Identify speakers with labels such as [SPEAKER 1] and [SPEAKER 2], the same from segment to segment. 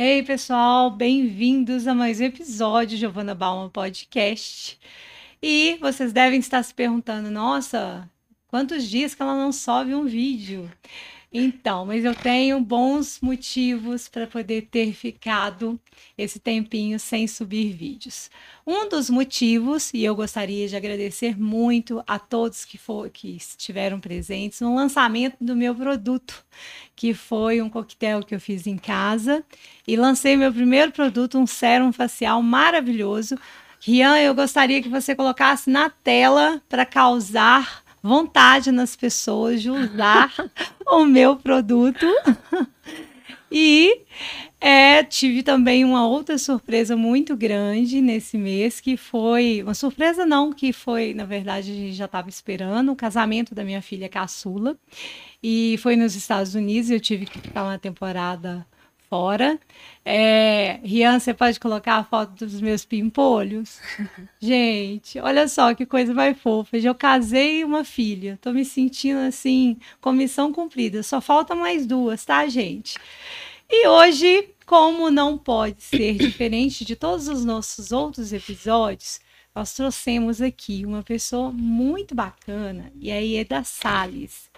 [SPEAKER 1] Ei, pessoal, bem-vindos a mais um episódio de Giovana Bauman Podcast. E vocês devem estar se perguntando, nossa, quantos dias que ela não sobe um vídeo? Então, mas eu tenho bons motivos para poder ter ficado esse tempinho sem subir vídeos. Um dos motivos, e eu gostaria de agradecer muito a todos que estiveram presentes no lançamento do meu produto, que foi um coquetel que eu fiz em casa e lancei meu primeiro produto, um sérum facial maravilhoso. Rian, eu gostaria que você colocasse na tela para causar vontade nas pessoas de usar o meu produto. E tive também uma outra surpresa muito grande nesse mês, que foi uma surpresa não, que foi, na verdade, a gente já estava esperando o casamento da minha filha caçula. E foi nos Estados Unidos, eu tive que ficar uma temporada fora. Rian, você pode colocar a foto dos meus pimpolhos? Gente, olha só que coisa mais fofa. Eu casei uma filha. Tô me sentindo assim, com missão cumprida. Só falta mais duas, tá, gente? E hoje, como não pode ser diferente de todos os nossos outros episódios, nós trouxemos aqui uma pessoa muito bacana, e aí é da Salles.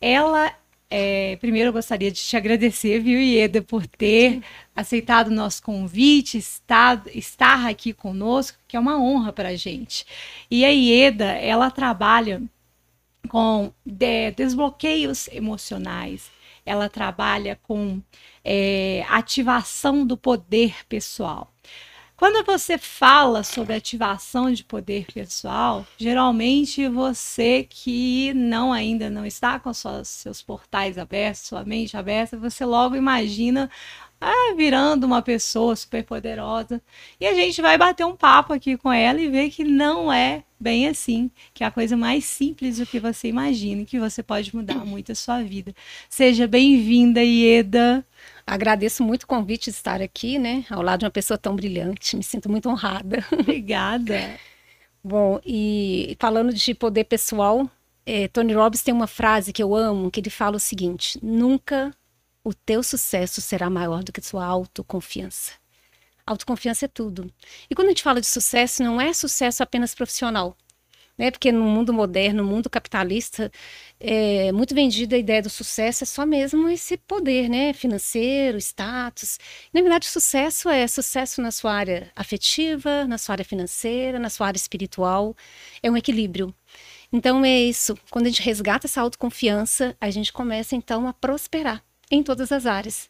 [SPEAKER 1] Ela, primeiro eu gostaria de te agradecer, viu, Ieda, por ter aceitado o nosso convite, estar aqui conosco, que é uma honra para a gente. E a Ieda, ela trabalha com desbloqueios emocionais, ela trabalha com ativação do poder pessoal. Quando você fala sobre ativação de poder pessoal, geralmente você que ainda não está com seus portais abertos, sua mente aberta, você logo imagina virando uma pessoa super poderosa. E a gente vai bater um papo aqui com ela e ver que não é bem assim, que é a coisa mais simples do que você imagina, que você pode mudar muito a sua vida. Seja bem-vinda, Ieda.
[SPEAKER 2] Agradeço muito o convite de estar aqui, né, ao lado de uma pessoa tão brilhante. Me sinto muito honrada.
[SPEAKER 1] Obrigada.
[SPEAKER 2] Bom, e falando de poder pessoal, Tony Robbins tem uma frase que eu amo, que ele fala o seguinte: nunca o teu sucesso será maior do que a sua autoconfiança. Autoconfiança é tudo. E quando a gente fala de sucesso, não é sucesso apenas profissional, né? Porque no mundo moderno, no mundo capitalista, é muito vendida a ideia do sucesso é só mesmo esse poder, né? Financeiro, status. Na verdade, sucesso é sucesso na sua área afetiva, na sua área financeira, na sua área espiritual. É um equilíbrio. Então é isso. Quando a gente resgata essa autoconfiança, a gente começa então a prosperar em todas as áreas.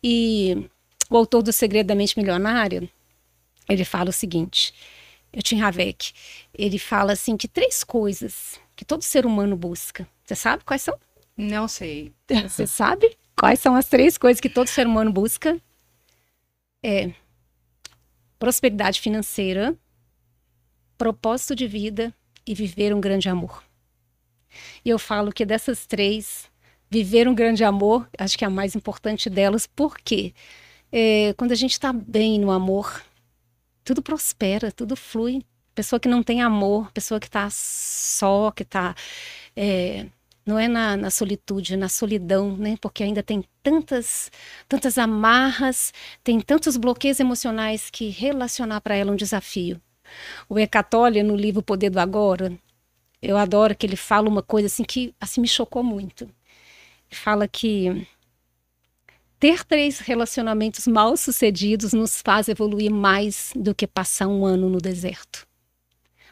[SPEAKER 2] E o autor do Segredo da Mente Milionária, ele fala o seguinte: eu tinha Havek, ele fala assim que 3 coisas que todo ser humano busca. Você sabe quais são?
[SPEAKER 1] Não sei.
[SPEAKER 2] Você sabe quais são as 3 coisas que todo ser humano busca? É prosperidade financeira, propósito de vida e viver um grande amor. E eu falo que dessas 3, viver um grande amor, acho que é a mais importante delas, porque quando a gente está bem no amor, tudo prospera, tudo flui. Pessoa que não tem amor, pessoa que está só, que está não é na solitude, na solidão, né? Porque ainda tem tantas amarras, tem tantos bloqueios emocionais que relacionar para ela é um desafio. O Eckhart Tolle, no livro O Poder do Agora, eu adoro que ele fala uma coisa assim que assim, me chocou muito. Ele fala que ter 3 relacionamentos mal sucedidos nos faz evoluir mais do que passar um ano no deserto.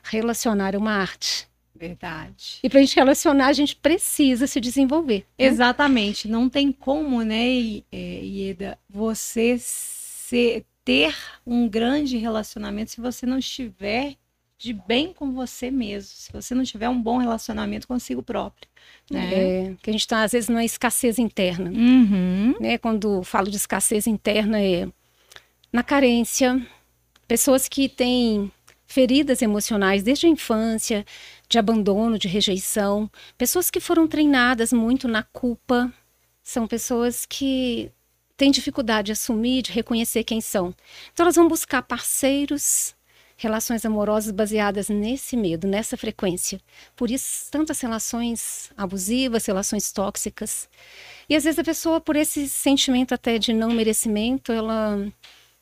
[SPEAKER 2] Relacionar é uma arte.
[SPEAKER 1] Verdade.
[SPEAKER 2] E para a gente relacionar, a gente precisa se desenvolver. Né?
[SPEAKER 1] Exatamente. Não tem como, né, Ieda, você ter um grande relacionamento se você não estiver de bem com você mesmo, se você não tiver um bom relacionamento consigo próprio. Né?
[SPEAKER 2] Que a gente está, às vezes, numa escassez interna.
[SPEAKER 1] Uhum.
[SPEAKER 2] Né? Quando falo de escassez interna, é na carência, pessoas que têm feridas emocionais desde a infância, de abandono, de rejeição, pessoas que foram treinadas muito na culpa, são pessoas que têm dificuldade de assumir, de reconhecer quem são. Então elas vão buscar parceiros, relações amorosas baseadas nesse medo, nessa frequência. Por isso, tantas relações abusivas, relações tóxicas. E às vezes a pessoa, por esse sentimento até de não merecimento, ela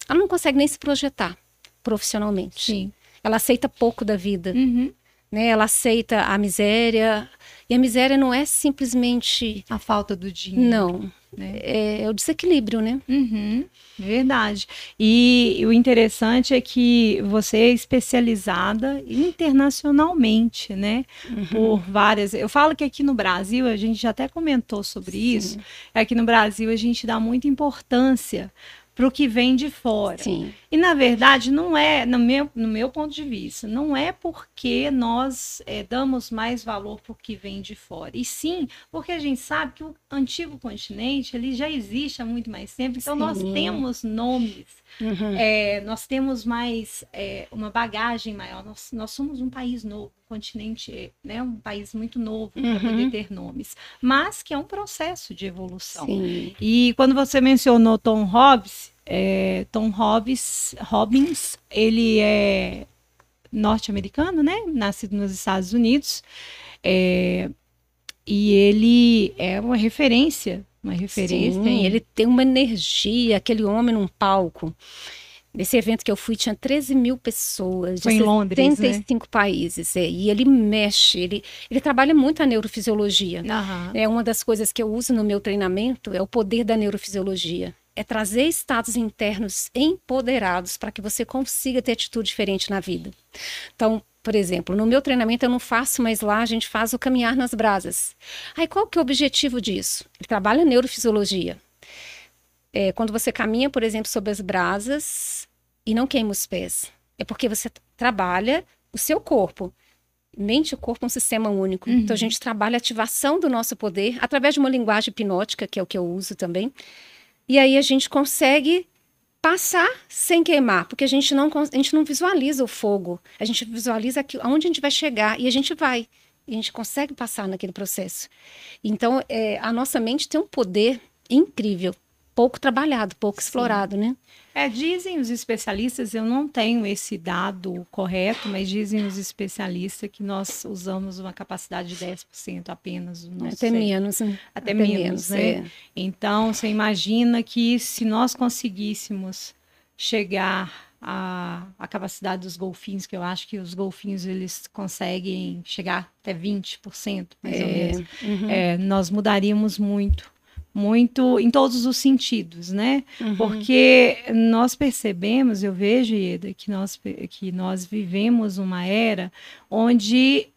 [SPEAKER 2] não consegue nem se projetar profissionalmente.
[SPEAKER 1] Sim.
[SPEAKER 2] Ela aceita pouco da vida.
[SPEAKER 1] Uhum.
[SPEAKER 2] Né? Ela aceita a miséria. E a miséria não é simplesmente...
[SPEAKER 1] A falta do dinheiro.
[SPEAKER 2] Não.
[SPEAKER 1] Né?
[SPEAKER 2] É o desequilíbrio, né?
[SPEAKER 1] Uhum. Verdade. E o interessante é que você é especializada internacionalmente, né? Por várias... Eu falo que aqui no Brasil, a gente já até comentou sobre isso, aqui no Brasil a gente dá muita importância para o que vem de fora.
[SPEAKER 2] Sim.
[SPEAKER 1] E, na verdade, não é, no meu ponto de vista, não é porque nós damos mais valor para o que vem de fora. E sim, porque a gente sabe que o antigo continente ele já existe há muito mais tempo. Então, nós temos nomes, nós temos mais uma bagagem maior. Nós somos um país novo, um continente, né, um país muito novo para poder ter nomes. Mas que é um processo de evolução.
[SPEAKER 2] Sim.
[SPEAKER 1] E quando você mencionou Tom Robbins, ele é norte-americano, né? Nascido nos Estados Unidos. E ele é uma referência.
[SPEAKER 2] Sim, ele tem uma energia, aquele homem num palco. Nesse evento que eu fui, tinha 13 mil pessoas, de
[SPEAKER 1] Foi em Londres,
[SPEAKER 2] 75 países. E ele mexe, ele trabalha muito a neurofisiologia.
[SPEAKER 1] Uhum.
[SPEAKER 2] Uma das coisas que eu uso no meu treinamento é o poder da neurofisiologia. É trazer estados internos empoderados para que você consiga ter atitude diferente na vida. Então, por exemplo, no meu treinamento eu não faço, mas lá a gente faz o caminhar nas brasas. Aí qual que é o objetivo disso? Ele trabalha a neurofisiologia. Quando você caminha, por exemplo, sobre as brasas e não queima os pés, é porque você trabalha o seu corpo. Mente e corpo é um sistema único. Então a gente trabalha a ativação do nosso poder através de uma linguagem hipnótica, que é o que eu uso também. E aí a gente consegue passar sem queimar, porque a gente não visualiza o fogo, a gente visualiza aonde a gente vai chegar e a gente vai. E a gente consegue passar naquele processo. Então, a nossa mente tem um poder incrível, pouco trabalhado, pouco explorado, né?
[SPEAKER 1] Dizem os especialistas, eu não tenho esse dado correto, mas dizem os especialistas que nós usamos uma capacidade de 10% apenas do nosso cérebro.
[SPEAKER 2] Menos, né?
[SPEAKER 1] Até menos, né? Então, você imagina que se nós conseguíssemos chegar à capacidade dos golfinhos, que eu acho que os golfinhos eles conseguem chegar até 20%, mais ou menos, nós mudaríamos muito em todos os sentidos, né? Porque nós percebemos, eu vejo, Ieda, que nós vivemos uma era onde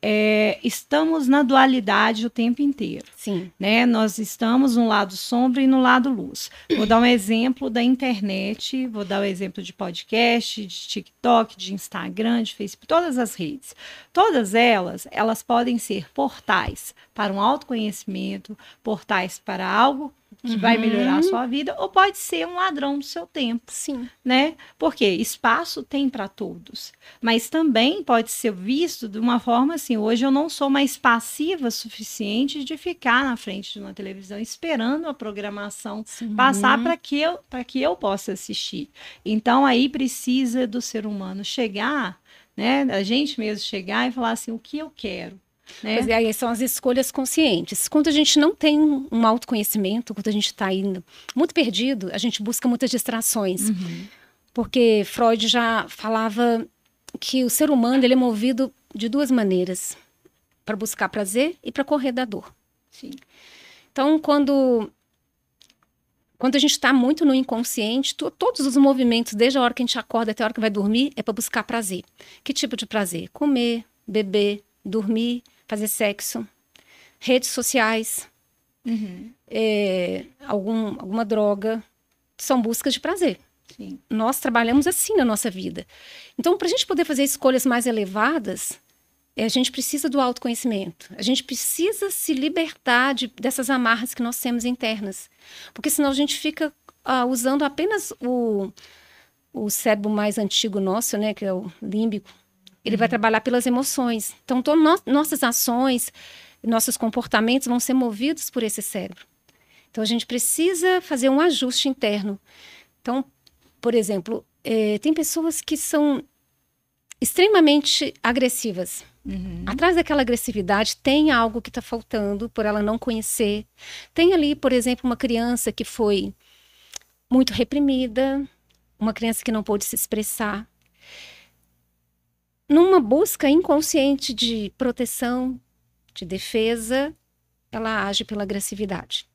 [SPEAKER 1] estamos na dualidade o tempo inteiro.
[SPEAKER 2] Sim.
[SPEAKER 1] Né? Nós estamos no lado sombra e no lado luz. Vou dar um exemplo da internet, vou dar um exemplo de podcast, de TikTok, de Instagram, de Facebook, todas as redes. Todas elas podem ser portais para um autoconhecimento, portais para algo que vai melhorar a sua vida, ou pode ser um ladrão do seu tempo.
[SPEAKER 2] Sim.
[SPEAKER 1] Né? Porque espaço tem para todos, mas também pode ser visto de uma forma assim, hoje eu não sou mais passiva o suficiente de ficar na frente de uma televisão esperando a programação passar para que eu possa assistir. Então aí precisa do ser humano chegar, né? A gente mesmo chegar e falar assim, o que eu quero? Né?
[SPEAKER 2] Pois aí são as escolhas conscientes. Quando a gente não tem um autoconhecimento, quando a gente está indo muito perdido, a gente busca muitas distrações. Porque Freud já falava que o ser humano ele é movido de duas maneiras, para buscar prazer e para correr da dor.
[SPEAKER 1] Sim.
[SPEAKER 2] Então, quando a gente está muito no inconsciente, todos os movimentos, desde a hora que a gente acorda até a hora que vai dormir, é para buscar prazer. Que tipo de prazer? Comer, beber, dormir, fazer sexo, redes sociais, alguma droga, são buscas de prazer.
[SPEAKER 1] Sim.
[SPEAKER 2] Nós trabalhamos assim na nossa vida. Então, para a gente poder fazer escolhas mais elevadas, a gente precisa do autoconhecimento. A gente precisa se libertar dessas amarras que nós temos internas. Porque senão a gente fica usando apenas o cérebro mais antigo nosso, né, que é o límbico. Ele vai trabalhar pelas emoções. Então, nossas ações, nossos comportamentos vão ser movidos por esse cérebro. Então, a gente precisa fazer um ajuste interno. Então, por exemplo, tem pessoas que são extremamente agressivas. Atrás daquela agressividade tem algo que está faltando por ela não conhecer. Tem ali, por exemplo, uma criança que foi muito reprimida, uma criança que não pôde se expressar. Numa busca inconsciente de proteção, de defesa, ela age pela agressividade.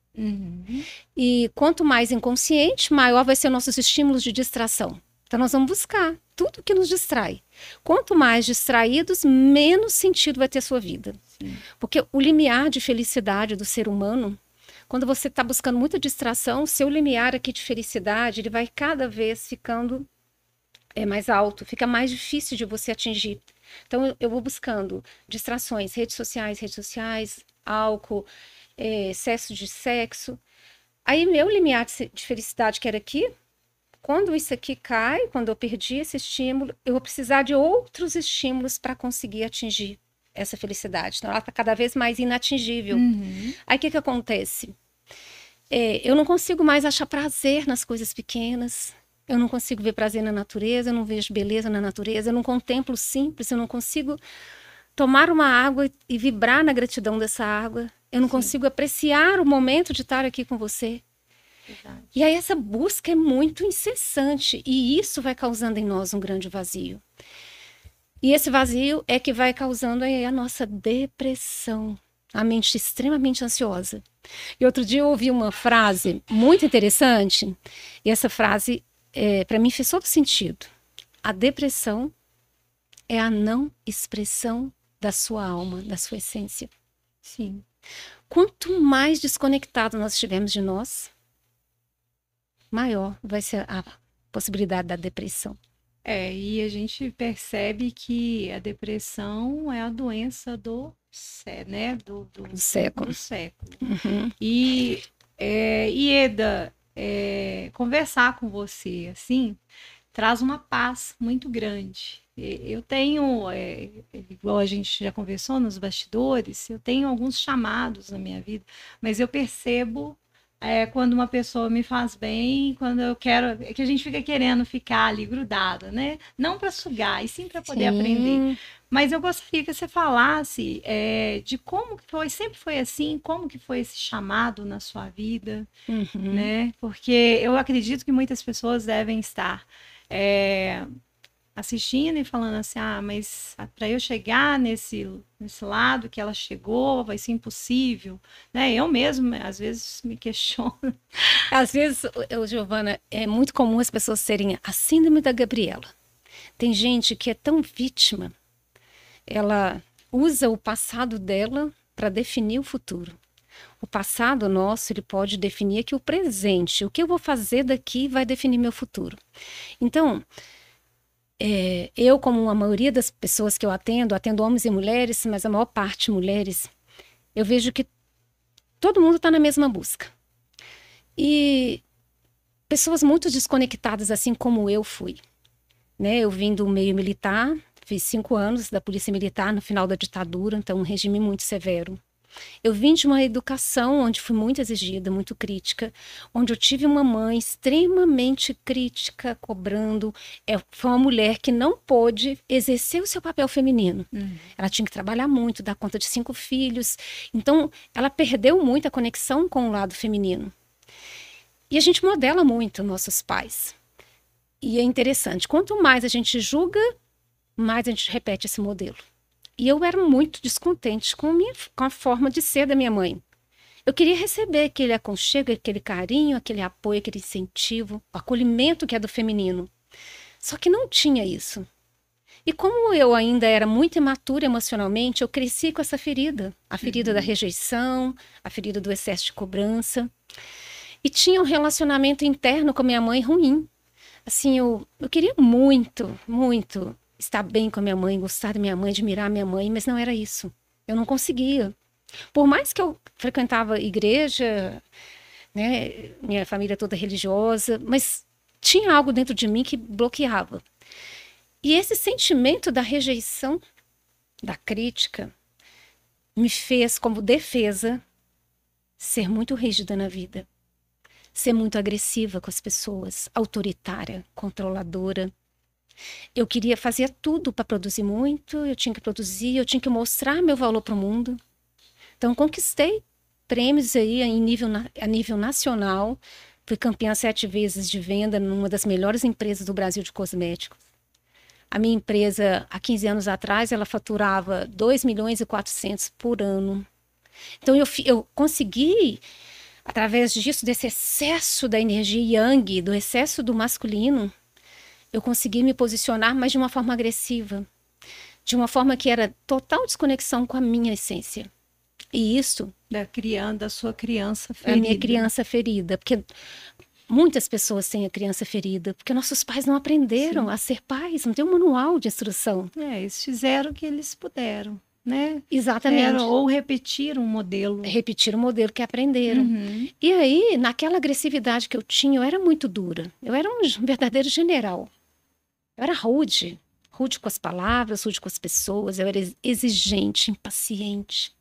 [SPEAKER 2] E quanto mais inconsciente, maior vai ser nossos estímulos de distração. Então nós vamos buscar tudo que nos distrai. Quanto mais distraídos, menos sentido vai ter a sua vida. Sim. Porque o limiar de felicidade do ser humano, quando você está buscando muita distração, seu limiar aqui de felicidade, ele vai cada vez ficando mais alto, fica mais difícil de você atingir. Então eu vou buscando distrações, redes sociais, álcool, excesso de sexo. Aí meu limiar de felicidade que era aqui, quando isso aqui cai, quando eu perdi esse estímulo, eu vou precisar de outros estímulos para conseguir atingir essa felicidade. Então, ela está cada vez mais inatingível. Aí, o que acontece? Eu não consigo mais achar prazer nas coisas pequenas. Eu não consigo ver prazer na natureza, eu não vejo beleza na natureza, eu não contemplo o simples, eu não consigo tomar uma água e vibrar na gratidão dessa água. Eu não consigo apreciar o momento de estar aqui com você. Verdade. E aí essa busca é muito incessante e isso vai causando em nós um grande vazio. E esse vazio é que vai causando aí a nossa depressão, a mente extremamente ansiosa. E outro dia eu ouvi uma frase muito interessante e essa frase para mim fez todo sentido. A depressão é a não expressão da sua alma, da sua essência.
[SPEAKER 1] Sim.
[SPEAKER 2] Quanto mais desconectado nós estivermos de nós, maior vai ser a possibilidade da depressão.
[SPEAKER 1] E a gente percebe que a depressão é a doença do século. E Ieda, conversar com você, assim, traz uma paz muito grande. Eu tenho, igual a gente já conversou nos bastidores, eu tenho alguns chamados na minha vida, mas eu percebo quando uma pessoa me faz bem, quando eu quero, que a gente fica querendo ficar ali grudada, né? Não para sugar, e sim para poder aprender. Mas eu gostaria que você falasse de como que foi, sempre foi assim, como que foi esse chamado na sua vida, né? Porque eu acredito que muitas pessoas devem estar assistindo e falando assim, mas para eu chegar nesse lado que ela chegou, vai ser impossível, né? Eu mesmo, às vezes, me questiono.
[SPEAKER 2] Às vezes, Giovana, é muito comum as pessoas serem a síndrome da Gabriela. Tem gente que é tão vítima, ela usa o passado dela para definir o futuro. O passado nosso, ele pode definir aqui o presente. O que eu vou fazer daqui vai definir meu futuro. Então, eu, como a maioria das pessoas que eu atendo homens e mulheres, mas a maior parte mulheres, eu vejo que todo mundo está na mesma busca. E pessoas muito desconectadas, assim como eu fui. Né? Eu vim do meio militar, fiz 5 anos da polícia militar no final da ditadura, então um regime muito severo. Eu vim de uma educação onde fui muito exigida, muito crítica, onde eu tive uma mãe extremamente crítica, cobrando. Foi uma mulher que não pôde exercer o seu papel feminino. Ela tinha que trabalhar muito, dar conta de 5 filhos. Então, ela perdeu muito a conexão com o lado feminino. E a gente modela muito nossos pais. E é interessante, quanto mais a gente julga, mais a gente repete esse modelo. E eu era muito descontente com a forma de ser da minha mãe. Eu queria receber aquele aconchego, aquele carinho, aquele apoio, aquele incentivo, o acolhimento que é do feminino. Só que não tinha isso. E como eu ainda era muito imatura emocionalmente, eu cresci com essa ferida. A ferida da rejeição, a ferida do excesso de cobrança. E tinha um relacionamento interno com a minha mãe ruim. Assim, eu queria muito, muito estar bem com a minha mãe, gostar da minha mãe, admirar a minha mãe, mas não era isso. Eu não conseguia. Por mais que eu frequentava igreja, né, minha família toda religiosa, mas tinha algo dentro de mim que bloqueava. E esse sentimento da rejeição, da crítica, me fez, como defesa, ser muito rígida na vida. Ser muito agressiva com as pessoas, autoritária, controladora. Eu queria fazer tudo para produzir muito, eu tinha que produzir, eu tinha que mostrar meu valor para o mundo. Então, conquistei prêmios aí a nível nacional. Fui campeã 7 vezes de venda numa das melhores empresas do Brasil de cosméticos. A minha empresa, há 15 anos atrás, ela faturava 2 milhões e 400 por ano. Então, eu consegui, através disso, desse excesso da energia yang, do excesso do masculino, eu consegui me posicionar, mas de uma forma agressiva. De uma forma que era total desconexão com a minha essência. E isso...
[SPEAKER 1] Da sua criança ferida.
[SPEAKER 2] A minha criança ferida. Porque muitas pessoas têm a criança ferida, porque nossos pais não aprenderam a ser pais, não tem um manual de instrução.
[SPEAKER 1] Eles fizeram o que eles puderam, né?
[SPEAKER 2] Exatamente.
[SPEAKER 1] Ou repetiram um modelo.
[SPEAKER 2] Repetiram o modelo que aprenderam. E aí, naquela agressividade que eu tinha, eu era muito dura. Eu era um verdadeiro general. Eu era rude. Rude com as palavras, rude com as pessoas. Eu era exigente, impaciente.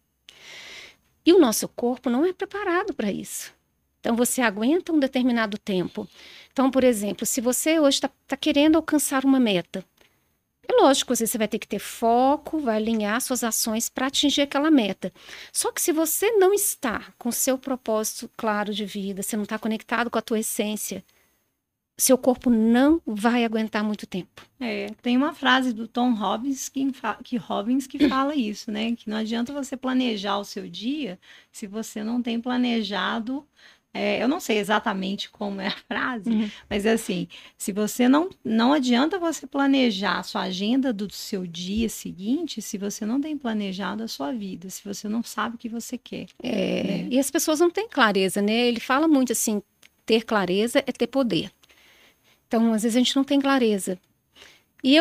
[SPEAKER 2] E o nosso corpo não é preparado para isso. Então, você aguenta um determinado tempo. Então, por exemplo, se você hoje está querendo alcançar uma meta, é lógico, você vai ter que ter foco, vai alinhar suas ações para atingir aquela meta. Só que se você não está com o seu propósito claro de vida, você não está conectado com a tua essência, seu corpo não vai aguentar muito tempo.
[SPEAKER 1] Tem uma frase do Tom Robbins que fala isso, né? Que não adianta você planejar o seu dia se você não tem planejado. Eu não sei exatamente como é a frase, mas é assim, se você não adianta você planejar a sua agenda do seu dia seguinte se você não tem planejado a sua vida, se você não sabe o que você quer. Né?
[SPEAKER 2] E as pessoas não têm clareza, né? Ele fala muito assim, ter clareza é ter poder. Então, às vezes a gente não tem clareza. E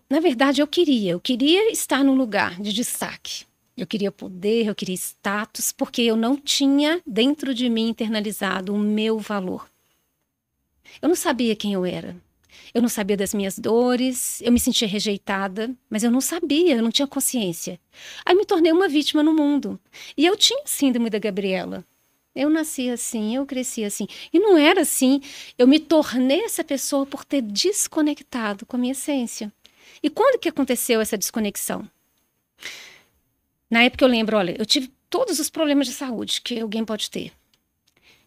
[SPEAKER 2] na verdade, eu queria estar num lugar de destaque. Eu queria poder, eu queria status, porque eu não tinha dentro de mim internalizado o meu valor. Eu não sabia quem eu era. Eu não sabia das minhas dores, eu me sentia rejeitada, mas eu não sabia, eu não tinha consciência. Aí me tornei uma vítima no mundo. E eu tinha síndrome da Gabriela. Eu nasci assim, eu cresci assim. E não era assim. Eu me tornei essa pessoa por ter desconectado com a minha essência. E quando que aconteceu essa desconexão? Na época eu lembro, olha, eu tive todos os problemas de saúde que alguém pode ter.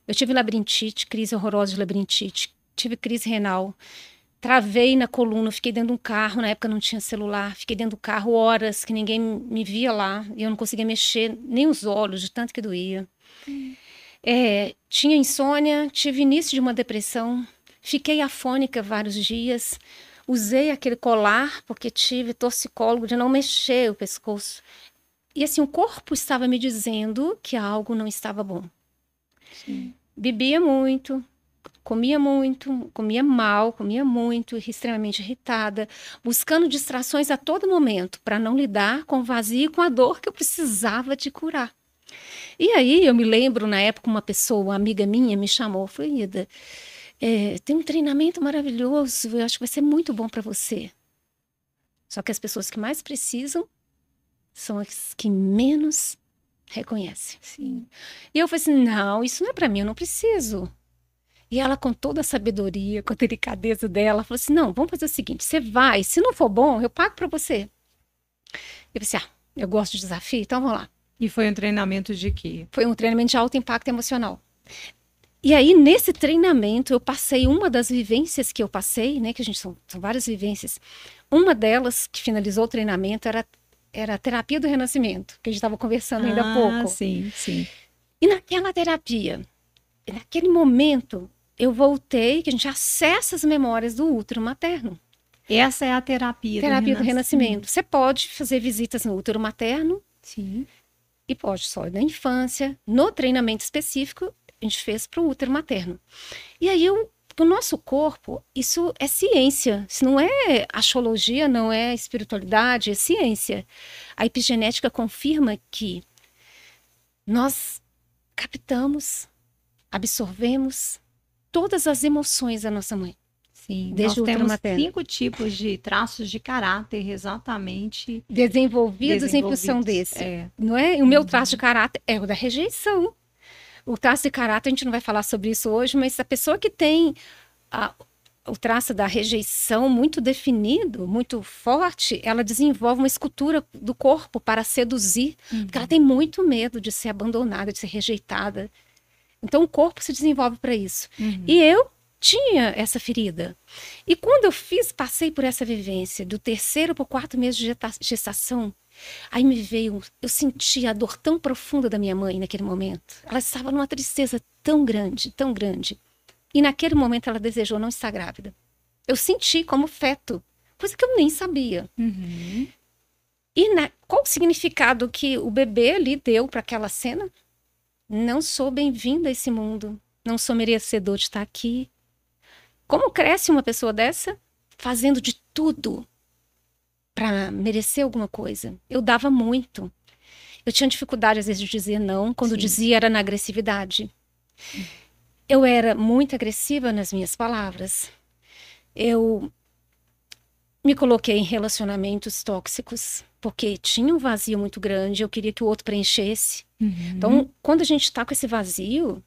[SPEAKER 2] Eu tive labirintite, crise horrorosa de labirintite, tive crise renal, travei na coluna, fiquei dentro de um carro, na época não tinha celular, fiquei dentro do carro horas que ninguém me via lá, e eu não conseguia mexer nem os olhos, de tanto que doía. Tinha insônia, tive início de uma depressão, fiquei afônica vários dias, usei aquele colar porque tive torcicólogo de não mexer o pescoço. E assim, o corpo estava me dizendo que algo não estava bom.
[SPEAKER 1] Sim.
[SPEAKER 2] Bebia muito, comia mal, comia muito, extremamente irritada, buscando distrações a todo momento para não lidar com o vazio e com a dor que eu precisava de curar. E aí eu me lembro, na época, uma amiga minha me chamou, falou, Ida, tem um treinamento maravilhoso, eu acho que vai ser muito bom para você. Só que as pessoas que mais precisam são as que menos reconhecem.
[SPEAKER 1] Sim.
[SPEAKER 2] E eu falei assim, não, isso não é para mim, eu não preciso. E ela, com toda a sabedoria, com a delicadeza dela, falou assim, não, vamos fazer o seguinte, você vai, se não for bom, eu pago para você. Eu pensei, eu gosto de desafio, então vamos lá.
[SPEAKER 1] E foi um treinamento de quê?
[SPEAKER 2] Foi um treinamento de alto impacto emocional. E aí, nesse treinamento, eu passei uma das vivências que eu passei, né, que são várias vivências. Uma delas, que finalizou o treinamento, era a terapia do renascimento, que a gente estava conversando ainda há pouco.
[SPEAKER 1] Sim, sim.
[SPEAKER 2] E naquela terapia, naquele momento, eu voltei, que a gente acessa as memórias do útero materno.
[SPEAKER 1] Essa é a terapia
[SPEAKER 2] do renascimento. Você pode fazer visitas no útero materno.
[SPEAKER 1] Sim.
[SPEAKER 2] E pode só na infância. No treinamento específico, a gente fez para o útero materno. E aí, o nosso corpo, isso é ciência. Isso não é astrologia, não é espiritualidade, é ciência. A epigenética confirma que nós captamos, absorvemos todas as emoções da nossa mãe.
[SPEAKER 1] Sim,
[SPEAKER 2] desde
[SPEAKER 1] nós
[SPEAKER 2] o
[SPEAKER 1] temos
[SPEAKER 2] materno.
[SPEAKER 1] 5 tipos de traços de caráter exatamente
[SPEAKER 2] desenvolvidos em função desse. Não é? E o meu traço de caráter é o da rejeição. O traço de caráter, a gente não vai falar sobre isso hoje, mas a pessoa que tem o traço da rejeição muito definido, muito forte, ela desenvolve uma escultura do corpo para seduzir, porque ela tem muito medo de ser abandonada, de ser rejeitada. Então o corpo se desenvolve para isso. E eu tinha essa ferida. E quando eu passei por essa vivência, do 3º para o 4º mês de gestação, aí me veio, eu senti a dor tão profunda da minha mãe naquele momento. Ela estava numa tristeza tão grande, tão grande. E naquele momento ela desejou não estar grávida. Eu senti como feto, coisa que eu nem sabia. E qual o significado que o bebê ali deu para aquela cena? Não sou bem-vinda a esse mundo. Não sou merecedor de estar aqui. Como cresce uma pessoa dessa? Fazendo de tudo para merecer alguma coisa. Eu dava muito. Eu tinha dificuldade, às vezes, de dizer não. Quando dizia, era na agressividade. Eu era muito agressiva nas minhas palavras. Eu me coloquei em relacionamentos tóxicos, porque tinha um vazio muito grande, eu queria que o outro preenchesse. Então, quando a gente está com esse vazio,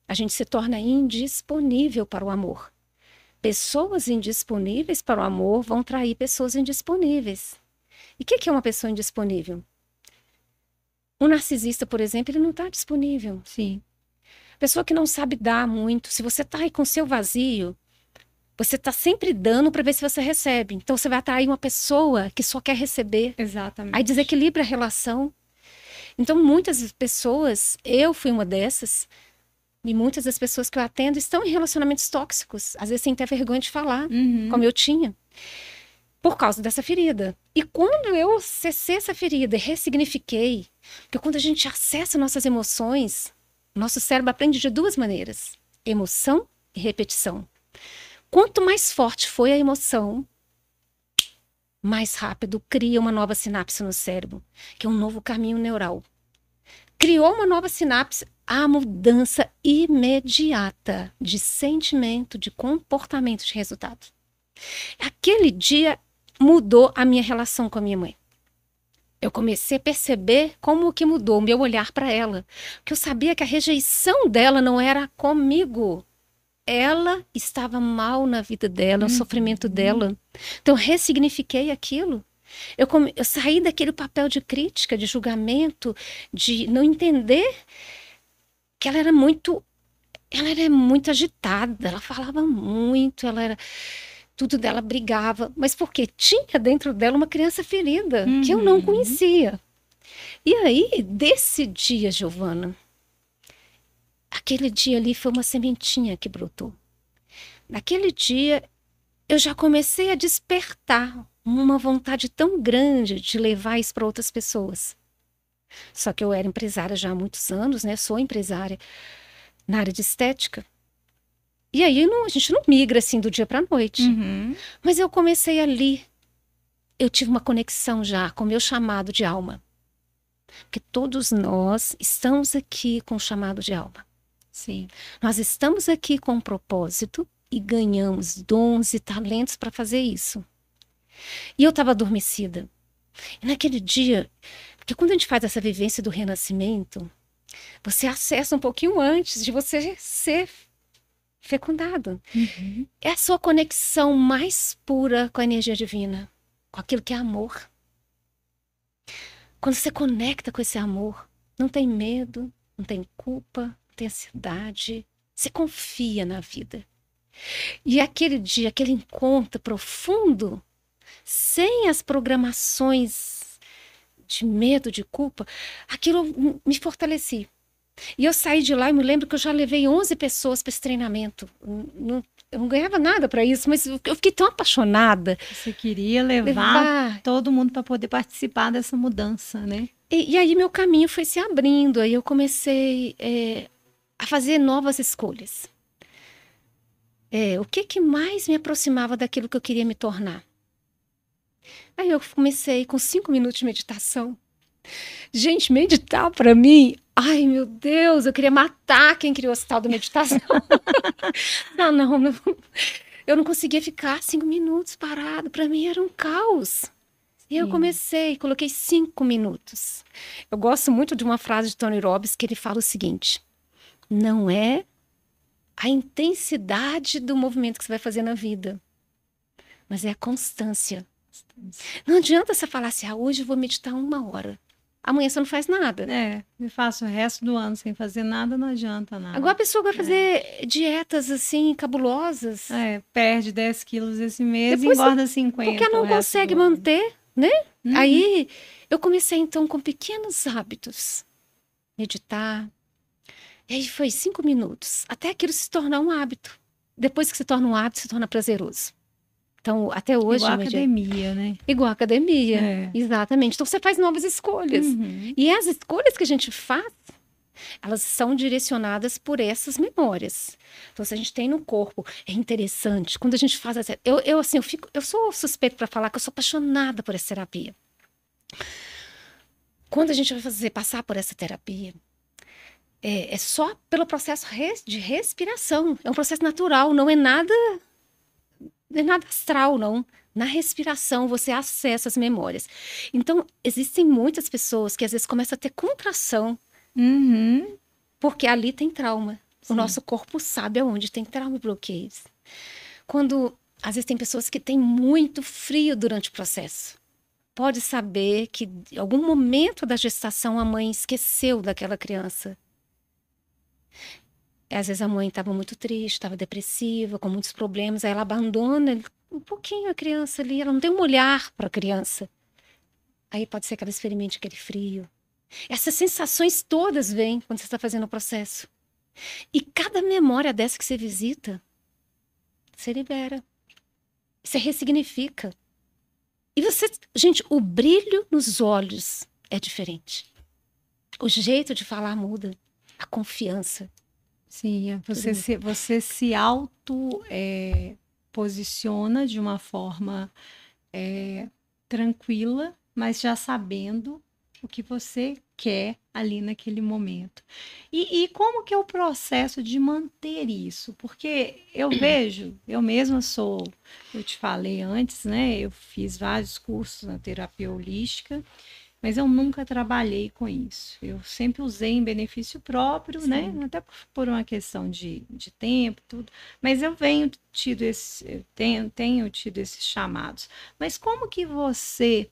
[SPEAKER 2] a gente se torna indisponível para o amor. Pessoas indisponíveis para o amor vão trair pessoas indisponíveis. E o que é uma pessoa indisponível? Um narcisista, por exemplo, ele não está disponível.
[SPEAKER 1] Sim.
[SPEAKER 2] Pessoa que não sabe dar muito. Se você está aí com seu vazio, você está sempre dando para ver se você recebe. Então você vai atrair uma pessoa que só quer receber.
[SPEAKER 1] Exatamente.
[SPEAKER 2] Aí desequilibra a relação. Então muitas pessoas, eu fui uma dessas, e muitas das pessoas que eu atendo estão em relacionamentos tóxicos. Às vezes sem ter vergonha de falar, como eu tinha. Por causa dessa ferida. E quando eu cessei essa ferida e ressignifiquei, porque quando a gente acessa nossas emoções, nosso cérebro aprende de 2 maneiras: emoção e repetição. Quanto mais forte foi a emoção, mais rápido cria uma nova sinapse no cérebro, que é um novo caminho neural. Criou uma nova sinapse, a mudança imediata de sentimento, de comportamento, de resultado. Aquele dia mudou a minha relação com a minha mãe. Eu comecei a perceber como que mudou o meu olhar para ela. Porque eu sabia que a rejeição dela não era comigo. Ela estava mal na vida dela, no sofrimento dela. Então eu ressignifiquei aquilo. Eu saí daquele papel de crítica, de julgamento, de não entender que ela era muito agitada, ela falava muito, tudo dela brigava, mas porque tinha dentro dela uma criança ferida que eu não conhecia. E aí, desse dia, Giovana, aquele dia ali foi uma sementinha que brotou. Naquele dia, eu já comecei a despertar uma vontade tão grande de levar isso para outras pessoas. Só que eu era empresária já há muitos anos, né? Sou empresária na área de estética. E aí a gente não migra assim do dia para a noite. Mas eu comecei ali. Eu tive uma conexão já com o meu chamado de alma. Porque todos nós estamos aqui com o chamado de alma.
[SPEAKER 1] Sim.
[SPEAKER 2] Nós estamos aqui com um propósito e ganhamos dons e talentos para fazer isso. E eu estava adormecida. E naquele dia, porque quando a gente faz essa vivência do renascimento, você acessa um pouquinho antes de você ser fecundado. É a sua conexão mais pura com a energia divina, com aquilo que é amor. Quando você conecta com esse amor, não tem medo, não tem culpa, não tem ansiedade, você confia na vida. E aquele dia, aquele encontro profundo, sem as programações de medo, de culpa, aquilo me fortalecia. E eu saí de lá e me lembro que eu já levei 11 pessoas para esse treinamento. Eu não ganhava nada para isso, mas eu fiquei tão apaixonada.
[SPEAKER 1] Você queria levar todo mundo para poder participar dessa mudança, né?
[SPEAKER 2] E aí meu caminho foi se abrindo, aí eu comecei a fazer novas escolhas. O que mais me aproximava daquilo que eu queria me tornar? Aí eu comecei com 5 minutos de meditação. Gente, meditar para mim, ai meu Deus, eu queria matar quem criou esse tal da meditação. não, eu não conseguia ficar 5 minutos parado, para mim era um caos. E eu coloquei 5 minutos. Eu gosto muito de uma frase de Tony Robbins que ele fala o seguinte: não é a intensidade do movimento que você vai fazer na vida, mas é a constância. Não adianta você falar assim, hoje eu vou meditar 1 hora. Amanhã você não faz nada.
[SPEAKER 1] Eu faço o resto do ano sem fazer nada, não adianta nada.
[SPEAKER 2] Agora a pessoa vai fazer dietas assim, cabulosas.
[SPEAKER 1] Perde 10 quilos esse mês e
[SPEAKER 2] Depois
[SPEAKER 1] engorda 50.
[SPEAKER 2] Porque não consegue manter, né? Aí eu comecei então com pequenos hábitos. Meditar. E aí foi 5 minutos. Até aquilo se tornar um hábito. Depois que se torna um hábito, se torna prazeroso. Então, até hoje...
[SPEAKER 1] Igual academia, né?
[SPEAKER 2] Igual academia, exatamente. Então, você faz novas escolhas. E as escolhas que a gente faz, elas são direcionadas por essas memórias. Então, se a gente tem no corpo, é interessante. Quando a gente faz... Eu sou suspeita para falar que eu sou apaixonada por essa terapia. Quando a gente vai passar por essa terapia, é só pelo processo de respiração. É um processo natural, não é nada astral, não. Na respiração, você acessa as memórias. Então, existem muitas pessoas que às vezes começam a ter contração, porque ali tem trauma. Sim. O nosso corpo sabe aonde tem trauma e bloqueios. Às vezes tem pessoas que têm muito frio durante o processo. Pode saber que em algum momento da gestação a mãe esqueceu daquela criança. Às vezes a mãe estava muito triste, estava depressiva, com muitos problemas, aí ela abandona um pouquinho a criança ali, ela não tem um olhar para a criança. Aí pode ser que ela experimente aquele frio. Essas sensações todas vêm quando você está fazendo o processo. E cada memória dessa que você visita, você libera. Você ressignifica. E gente, o brilho nos olhos é diferente. O jeito de falar muda. A confiança.
[SPEAKER 1] Sim, você se posiciona de uma forma tranquila, mas já sabendo o que você quer ali naquele momento. E como que é o processo de manter isso? Porque eu vejo, eu mesma eu te falei antes, né? Eu fiz vários cursos na terapia holística, mas eu nunca trabalhei com isso. Eu sempre usei em benefício próprio, sim, né? Até por uma questão de tempo, tudo. Mas eu tenho tido esses chamados. Mas como que você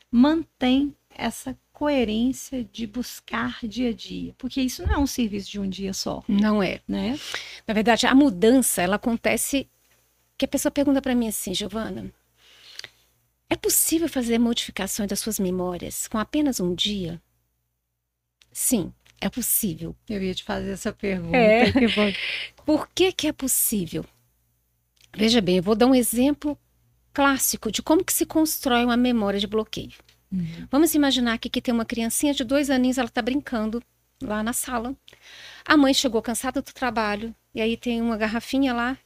[SPEAKER 1] mantém essa coerência de buscar dia a dia? Porque isso não é um serviço de um dia só.
[SPEAKER 2] Não é.
[SPEAKER 1] Né?
[SPEAKER 2] Na verdade, a mudança, ela acontece... Que a pessoa pergunta para mim assim, Giovana... É possível fazer modificações das suas memórias com apenas um dia? Sim, é possível.
[SPEAKER 1] Eu ia te fazer essa pergunta.
[SPEAKER 2] Por que é possível? Veja bem, eu vou dar um exemplo clássico de como que se constrói uma memória de bloqueio. Vamos imaginar que aqui tem uma criancinha de 2 aninhos, ela está brincando lá na sala. A mãe chegou cansada do trabalho, e aí tem uma garrafinha lá,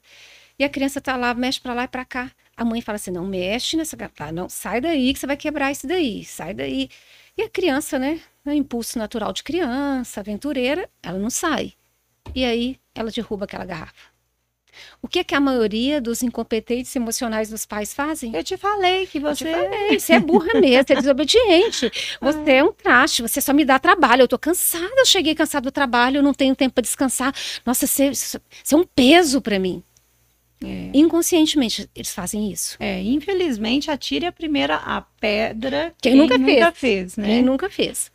[SPEAKER 2] e a criança está lá, mexe para lá e para cá. A mãe fala assim, não mexe nessa garrafa, não, sai daí que você vai quebrar isso daí, sai daí. E a criança, né, é um impulso natural de criança, aventureira, ela não sai. E aí ela derruba aquela garrafa. O que a maioria dos incompetentes emocionais dos pais fazem?
[SPEAKER 1] Eu te falei que você
[SPEAKER 2] é burra mesmo, você é desobediente. Você é um traste, você só me dá trabalho. Eu tô cansada, eu cheguei cansada do trabalho, eu não tenho tempo para descansar. Nossa, você é um peso para mim. Inconscientemente eles fazem isso.
[SPEAKER 1] Infelizmente, atire a pedra
[SPEAKER 2] quem nunca
[SPEAKER 1] fez, né?
[SPEAKER 2] Quem nunca fez.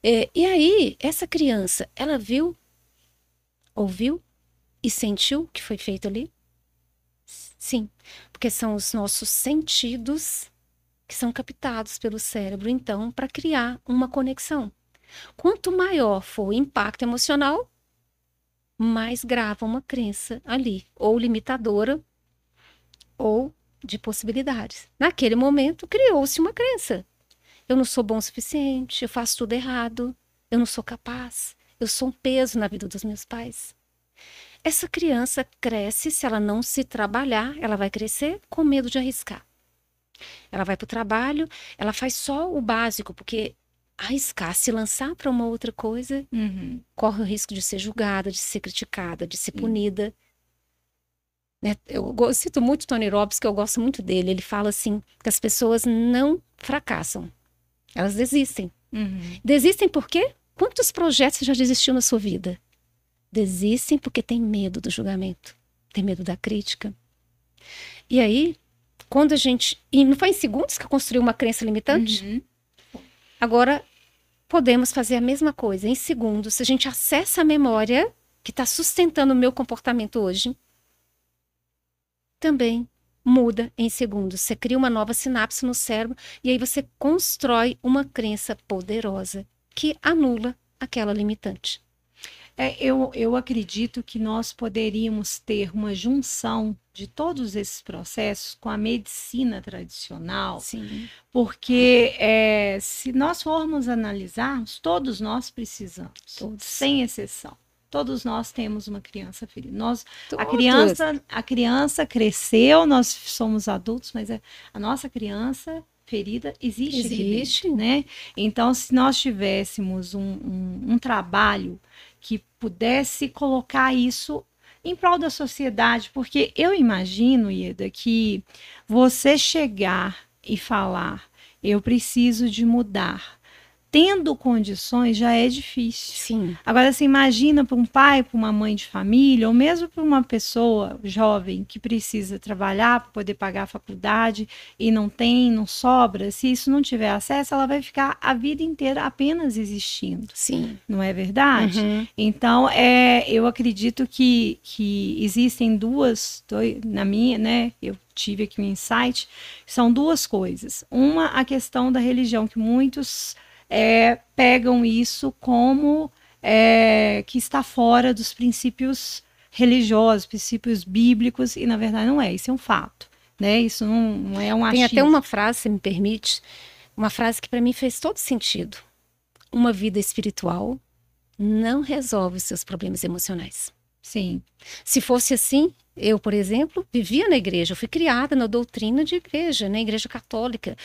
[SPEAKER 2] E aí, essa criança, ela viu, ouviu e sentiu o que foi feito ali? Sim, porque são os nossos sentidos que são captados pelo cérebro, então, para criar uma conexão. Quanto maior for o impacto emocional, mais grava uma crença ali, ou limitadora, ou de possibilidades. Naquele momento, criou-se uma crença. Eu não sou bom o suficiente, eu faço tudo errado, eu não sou capaz, eu sou um peso na vida dos meus pais. Essa criança cresce, se ela não se trabalhar, ela vai crescer com medo de arriscar. Ela vai para o trabalho, ela faz só o básico, porque arriscar, se lançar para uma outra coisa, corre o risco de ser julgada, de ser criticada, de ser punida. Né? Eu cito muito Tony Robbins, que eu gosto muito dele. Ele fala assim, que as pessoas não fracassam. Elas desistem. Desistem por quê? Quantos projetos você já desistiu na sua vida? Desistem porque tem medo do julgamento, tem medo da crítica. E aí, quando a gente... E não foi em segundos que eu construí uma crença limitante? Agora, podemos fazer a mesma coisa em segundos. Se a gente acessa a memória que está sustentando o meu comportamento hoje, também muda em segundos. Você cria uma nova sinapse no cérebro e aí você constrói uma crença poderosa que anula aquela limitante.
[SPEAKER 1] Eu acredito que nós poderíamos ter uma junção de todos esses processos com a medicina tradicional,
[SPEAKER 2] Sim.
[SPEAKER 1] porque se nós formos analisarmos, todos nós precisamos, sem exceção. Todos nós temos uma criança ferida. A criança cresceu, nós somos adultos, mas a nossa criança ferida existe aqui dentro, né? Então, se nós tivéssemos um trabalho que pudesse colocar isso em prol da sociedade, porque eu imagino, Ieda, que você chegar e falar, eu preciso de mudar, tendo condições, já é difícil.
[SPEAKER 2] Sim.
[SPEAKER 1] Agora, você imagina para um pai, para uma mãe de família, ou mesmo para uma pessoa jovem que precisa trabalhar para poder pagar a faculdade e não tem, não sobra, se isso não tiver acesso, ela vai ficar a vida inteira apenas existindo.
[SPEAKER 2] Sim.
[SPEAKER 1] Não é verdade? Então, eu acredito que existem na minha, né, eu tive aqui um insight, são duas coisas. Uma, a questão da religião, que muitos pegam isso como que está fora dos princípios religiosos, princípios bíblicos, e na verdade não é, isso é um fato, né? Isso não é um achismo.
[SPEAKER 2] Tem até uma frase, se me permite, uma frase que para mim fez todo sentido. Uma vida espiritual não resolve os seus problemas emocionais.
[SPEAKER 1] Sim.
[SPEAKER 2] Se fosse assim, eu, por exemplo, vivia na igreja, eu fui criada na doutrina de igreja, na igreja católica.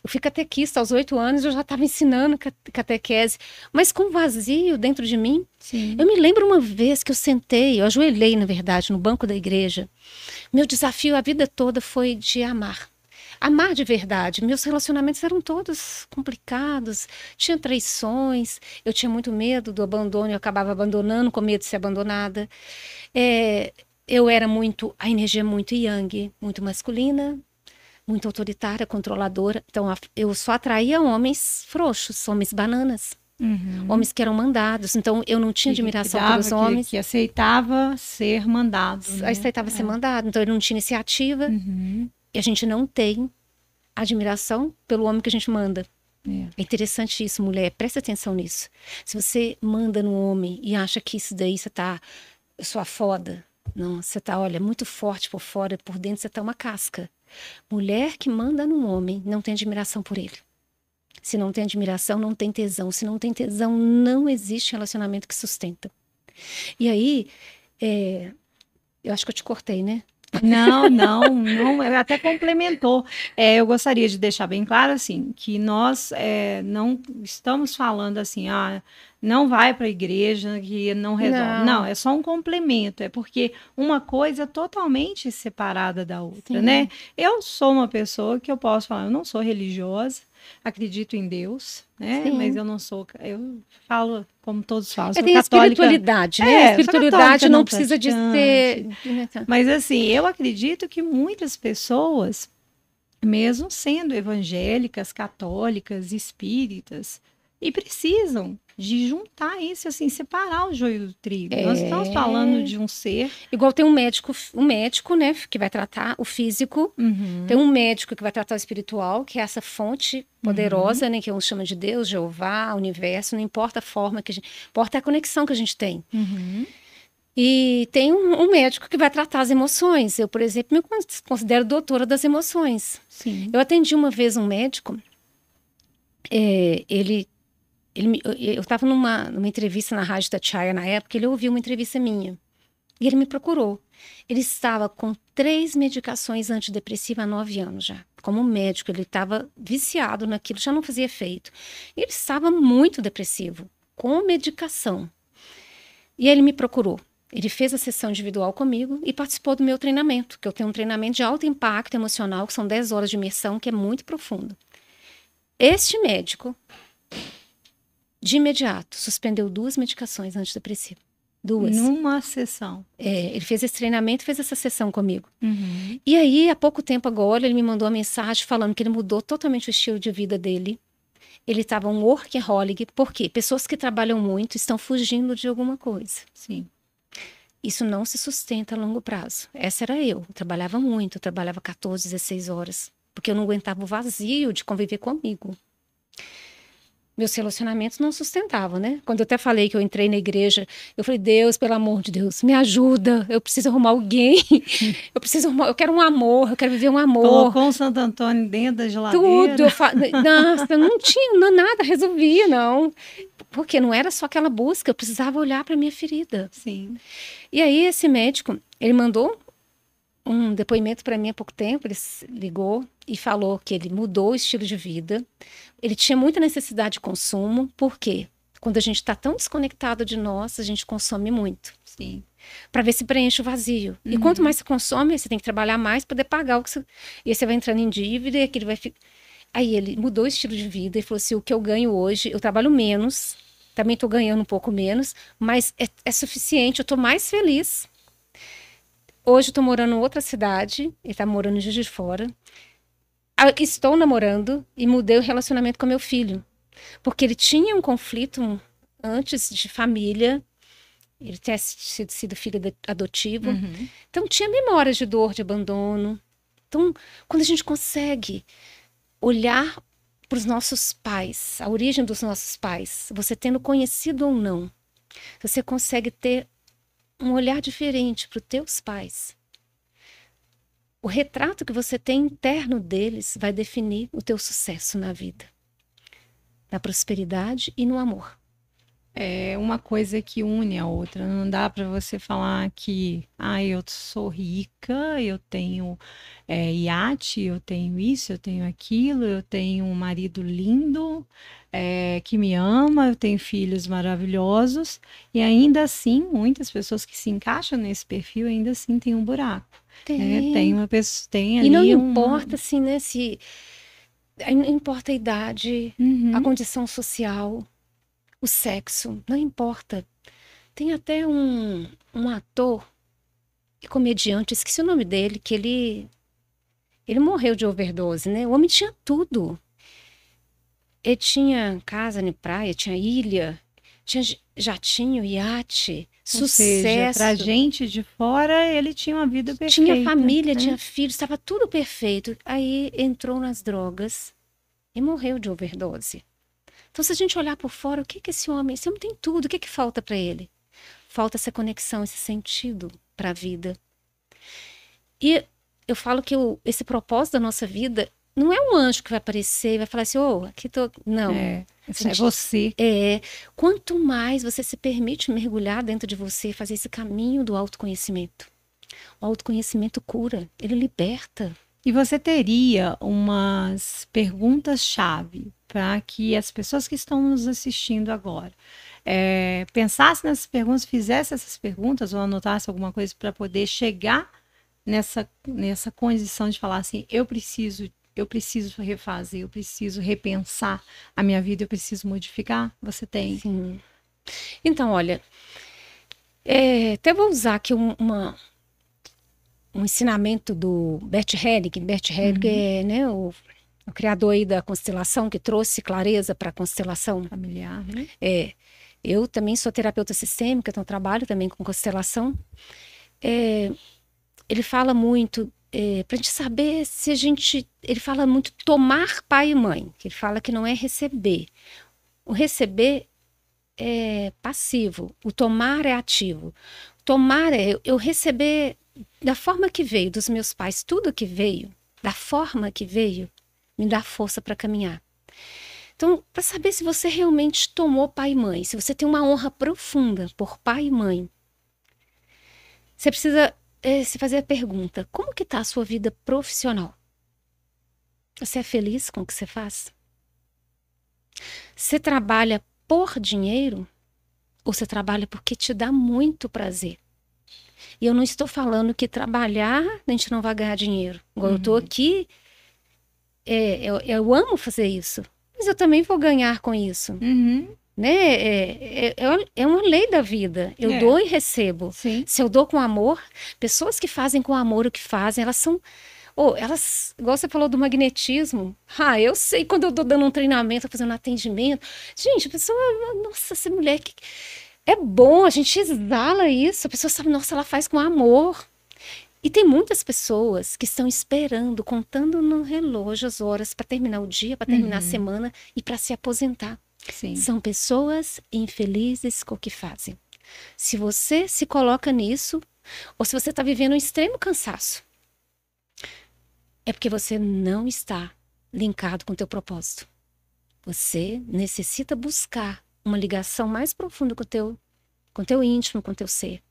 [SPEAKER 2] Eu fui catequista aos 8 anos, eu já estava ensinando catequese, mas com vazio dentro de mim.
[SPEAKER 1] Sim.
[SPEAKER 2] Eu me lembro uma vez que eu ajoelhei, na verdade, no banco da igreja. Meu desafio a vida toda foi de amar. Amar de verdade. Meus relacionamentos eram todos complicados, tinha traições, eu tinha muito medo do abandono, eu acabava abandonando com medo de ser abandonada. Eu era a energia muito yang, muito masculina, muito autoritária, controladora. Então, eu só atraía homens frouxos, homens bananas. Homens que eram mandados. Então, eu não tinha admiração pelos homens.
[SPEAKER 1] Que aceitava ser mandado. Né?
[SPEAKER 2] Aceitava ser mandado. Então, ele não tinha iniciativa. E a gente não tem admiração pelo homem que a gente manda. É interessante isso, mulher. Presta atenção nisso. Se você manda no homem e acha que isso daí eu sou a foda. Não, você tá, olha, muito forte por fora, por dentro você tá uma casca. Mulher que manda num homem não tem admiração por ele. Se não tem admiração, não tem tesão. Se não tem tesão, não existe relacionamento que sustenta. E aí, eu acho que eu te cortei, né?
[SPEAKER 1] Não, até complementou. Eu gostaria de deixar bem claro, assim, que nós não estamos falando assim, não vai para a igreja que não resolve. Não, é só um complemento, é porque uma coisa é totalmente separada da outra, né? Eu sou uma pessoa que eu posso falar, eu não sou religiosa, acredito em Deus, né? Sim. Mas eu não sou, eu falo como todos falam, sou
[SPEAKER 2] tem
[SPEAKER 1] católica.
[SPEAKER 2] Espiritualidade, né? A espiritualidade não precisa de ser...
[SPEAKER 1] Mas assim, eu acredito que muitas pessoas, mesmo sendo evangélicas, católicas, espíritas, e precisam de juntar isso, assim, separar o joio do trigo. Nós estamos falando de um ser...
[SPEAKER 2] Igual tem um médico, né, que vai tratar o físico, tem um médico que vai tratar o espiritual, que é essa fonte poderosa, né, que uns chamam de Deus, Jeová, universo, não importa a forma que a gente... Importa a conexão que a gente tem. E tem um médico que vai tratar as emoções. Eu, por exemplo, me considero doutora das emoções.
[SPEAKER 1] Sim.
[SPEAKER 2] Eu atendi uma vez um médico, eu estava numa entrevista na Rádio Tatiaia na época, ele ouviu uma entrevista minha. E ele me procurou. Ele estava com 3 medicações antidepressivas há 9 anos já. Como médico, ele estava viciado naquilo, já não fazia efeito. E ele estava muito depressivo, com medicação. E ele me procurou. Ele fez a sessão individual comigo e participou do meu treinamento, que eu tenho um treinamento de alto impacto emocional, que são 10 horas de imersão, que é muito profundo. Este médico... de imediato, suspendeu 2 medicações antidepressivas. 2.
[SPEAKER 1] Numa sessão.
[SPEAKER 2] Ele fez esse treinamento, fez essa sessão comigo.
[SPEAKER 1] Uhum.
[SPEAKER 2] E aí, há pouco tempo agora, ele me mandou uma mensagem falando que ele mudou totalmente o estilo de vida dele. Ele estava um workaholic. Por quê? Pessoas que trabalham muito estão fugindo de alguma coisa.
[SPEAKER 1] Sim.
[SPEAKER 2] Isso não se sustenta a longo prazo. Essa era eu. Eu trabalhava muito, eu trabalhava 14, 16 horas. Porque eu não aguentava o vazio de conviver comigo. Meus relacionamentos não sustentavam, né? Quando eu até falei que eu entrei na igreja, eu falei, Deus, pelo amor de Deus, me ajuda. Eu preciso arrumar alguém. Eu quero um amor, eu quero viver um amor.
[SPEAKER 1] Colocou um Santo Antônio dentro da geladeira.
[SPEAKER 2] Tudo. Nossa, não tinha nada, resolvia, não. Porque não era só aquela busca, eu precisava olhar para minha ferida.
[SPEAKER 1] Sim.
[SPEAKER 2] E aí esse médico, ele mandou um depoimento para mim há pouco tempo, ele ligou e falou que ele mudou o estilo de vida. Ele tinha muita necessidade de consumo, por quê? Quando a gente está tão desconectado de nós, a gente consome muito.
[SPEAKER 1] Sim.
[SPEAKER 2] Para ver se preenche o vazio. E quanto mais você consome, você tem que trabalhar mais para poder pagar o que você... E aí você vai entrando em dívida e aquilo vai ficar... Aí ele mudou o estilo de vida e falou assim, o que eu ganho hoje, eu trabalho menos, também estou ganhando um pouco menos, mas é suficiente, eu estou mais feliz. Hoje eu estou morando em outra cidade, ele está morando em Juiz de Fora. Estou namorando e mudei o relacionamento com meu filho. Porque ele tinha um conflito antes de família, ele tinha sido filho adotivo. Então tinha memórias de dor, de abandono. Então, quando a gente consegue olhar para os nossos pais, a origem dos nossos pais, você tendo conhecido ou não, você consegue ter um olhar diferente para os teus pais. O retrato que você tem interno deles vai definir o teu sucesso na vida, na prosperidade e no amor.
[SPEAKER 1] É uma coisa que une a outra. Não dá para você falar que, eu sou rica, eu tenho iate, eu tenho isso, eu tenho aquilo, eu tenho um marido lindo, que me ama, eu tenho filhos maravilhosos, e ainda assim, muitas pessoas que se encaixam nesse perfil ainda assim tem um buraco. Tem uma pessoa, tem ali
[SPEAKER 2] e não importa assim, né, não importa a idade, a condição social, o sexo, não importa. Tem até um ator e comediante, esqueci o nome dele, que ele morreu de overdose, né? O homem tinha tudo. Ele tinha casa na praia, tinha ilha, tinha jatinho, iate,
[SPEAKER 1] Ou
[SPEAKER 2] sucesso.
[SPEAKER 1] seja, pra gente de fora, ele tinha uma vida perfeita.
[SPEAKER 2] Tinha família, tinha filhos, estava tudo perfeito. Aí entrou nas drogas e morreu de overdose. Então, se a gente olhar por fora, o que esse homem tem tudo, o que falta para ele? Falta essa conexão, esse sentido para a vida. E eu falo que esse propósito da nossa vida não é um anjo que vai aparecer e vai falar assim, aqui tô... Não.
[SPEAKER 1] É você.
[SPEAKER 2] Quanto mais você se permite mergulhar dentro de você, fazer esse caminho do autoconhecimento. O autoconhecimento cura, ele liberta.
[SPEAKER 1] E você teria umas perguntas-chave para que as pessoas que estão nos assistindo agora pensassem nessas perguntas, fizessem essas perguntas ou anotassem alguma coisa para poder chegar nessa condição de falar assim, eu preciso refazer, eu preciso repensar a minha vida, eu preciso modificar? Você tem?
[SPEAKER 2] Sim. Então, olha, até vou usar aqui um ensinamento do Bert Helling. Bert Helling é, né, o criador aí da constelação, que trouxe clareza para a constelação
[SPEAKER 1] familiar, né?
[SPEAKER 2] Eu também sou terapeuta sistêmica, então trabalho também com constelação. Ele fala muito, para a gente saber se ele fala muito tomar pai e mãe, que ele fala que não é receber. O receber é passivo, o tomar é ativo. Tomar é eu receber da forma que veio, dos meus pais, tudo que veio, da forma que veio, me dá força para caminhar. Então, para saber se você realmente tomou pai e mãe, se você tem uma honra profunda por pai e mãe, você precisa se fazer a pergunta, como que está a sua vida profissional? Você é feliz com o que você faz? Você trabalha por dinheiro ou você trabalha porque te dá muito prazer? E eu não estou falando que trabalhar a gente não vai ganhar dinheiro. Igual eu estou aqui, eu amo fazer isso, mas eu também vou ganhar com isso. né? É uma lei da vida. Eu dou e recebo.
[SPEAKER 1] Sim.
[SPEAKER 2] Se eu dou com amor, pessoas que fazem com amor o que fazem, elas são... elas, igual você falou do magnetismo. Eu sei quando eu tô dando um treinamento, fazendo um atendimento. Gente, a pessoa, nossa, essa mulher que é bom, a gente exala isso. A pessoa sabe, nossa, ela faz com amor. E tem muitas pessoas que estão esperando, contando no relógio as horas para terminar o dia, para terminar a semana e para se aposentar.
[SPEAKER 1] Sim.
[SPEAKER 2] São pessoas infelizes com o que fazem. Se você se coloca nisso, ou se você está vivendo um extremo cansaço, é porque você não está linkado com o teu propósito. Você necessita buscar uma ligação mais profunda com o teu íntimo, com o teu ser.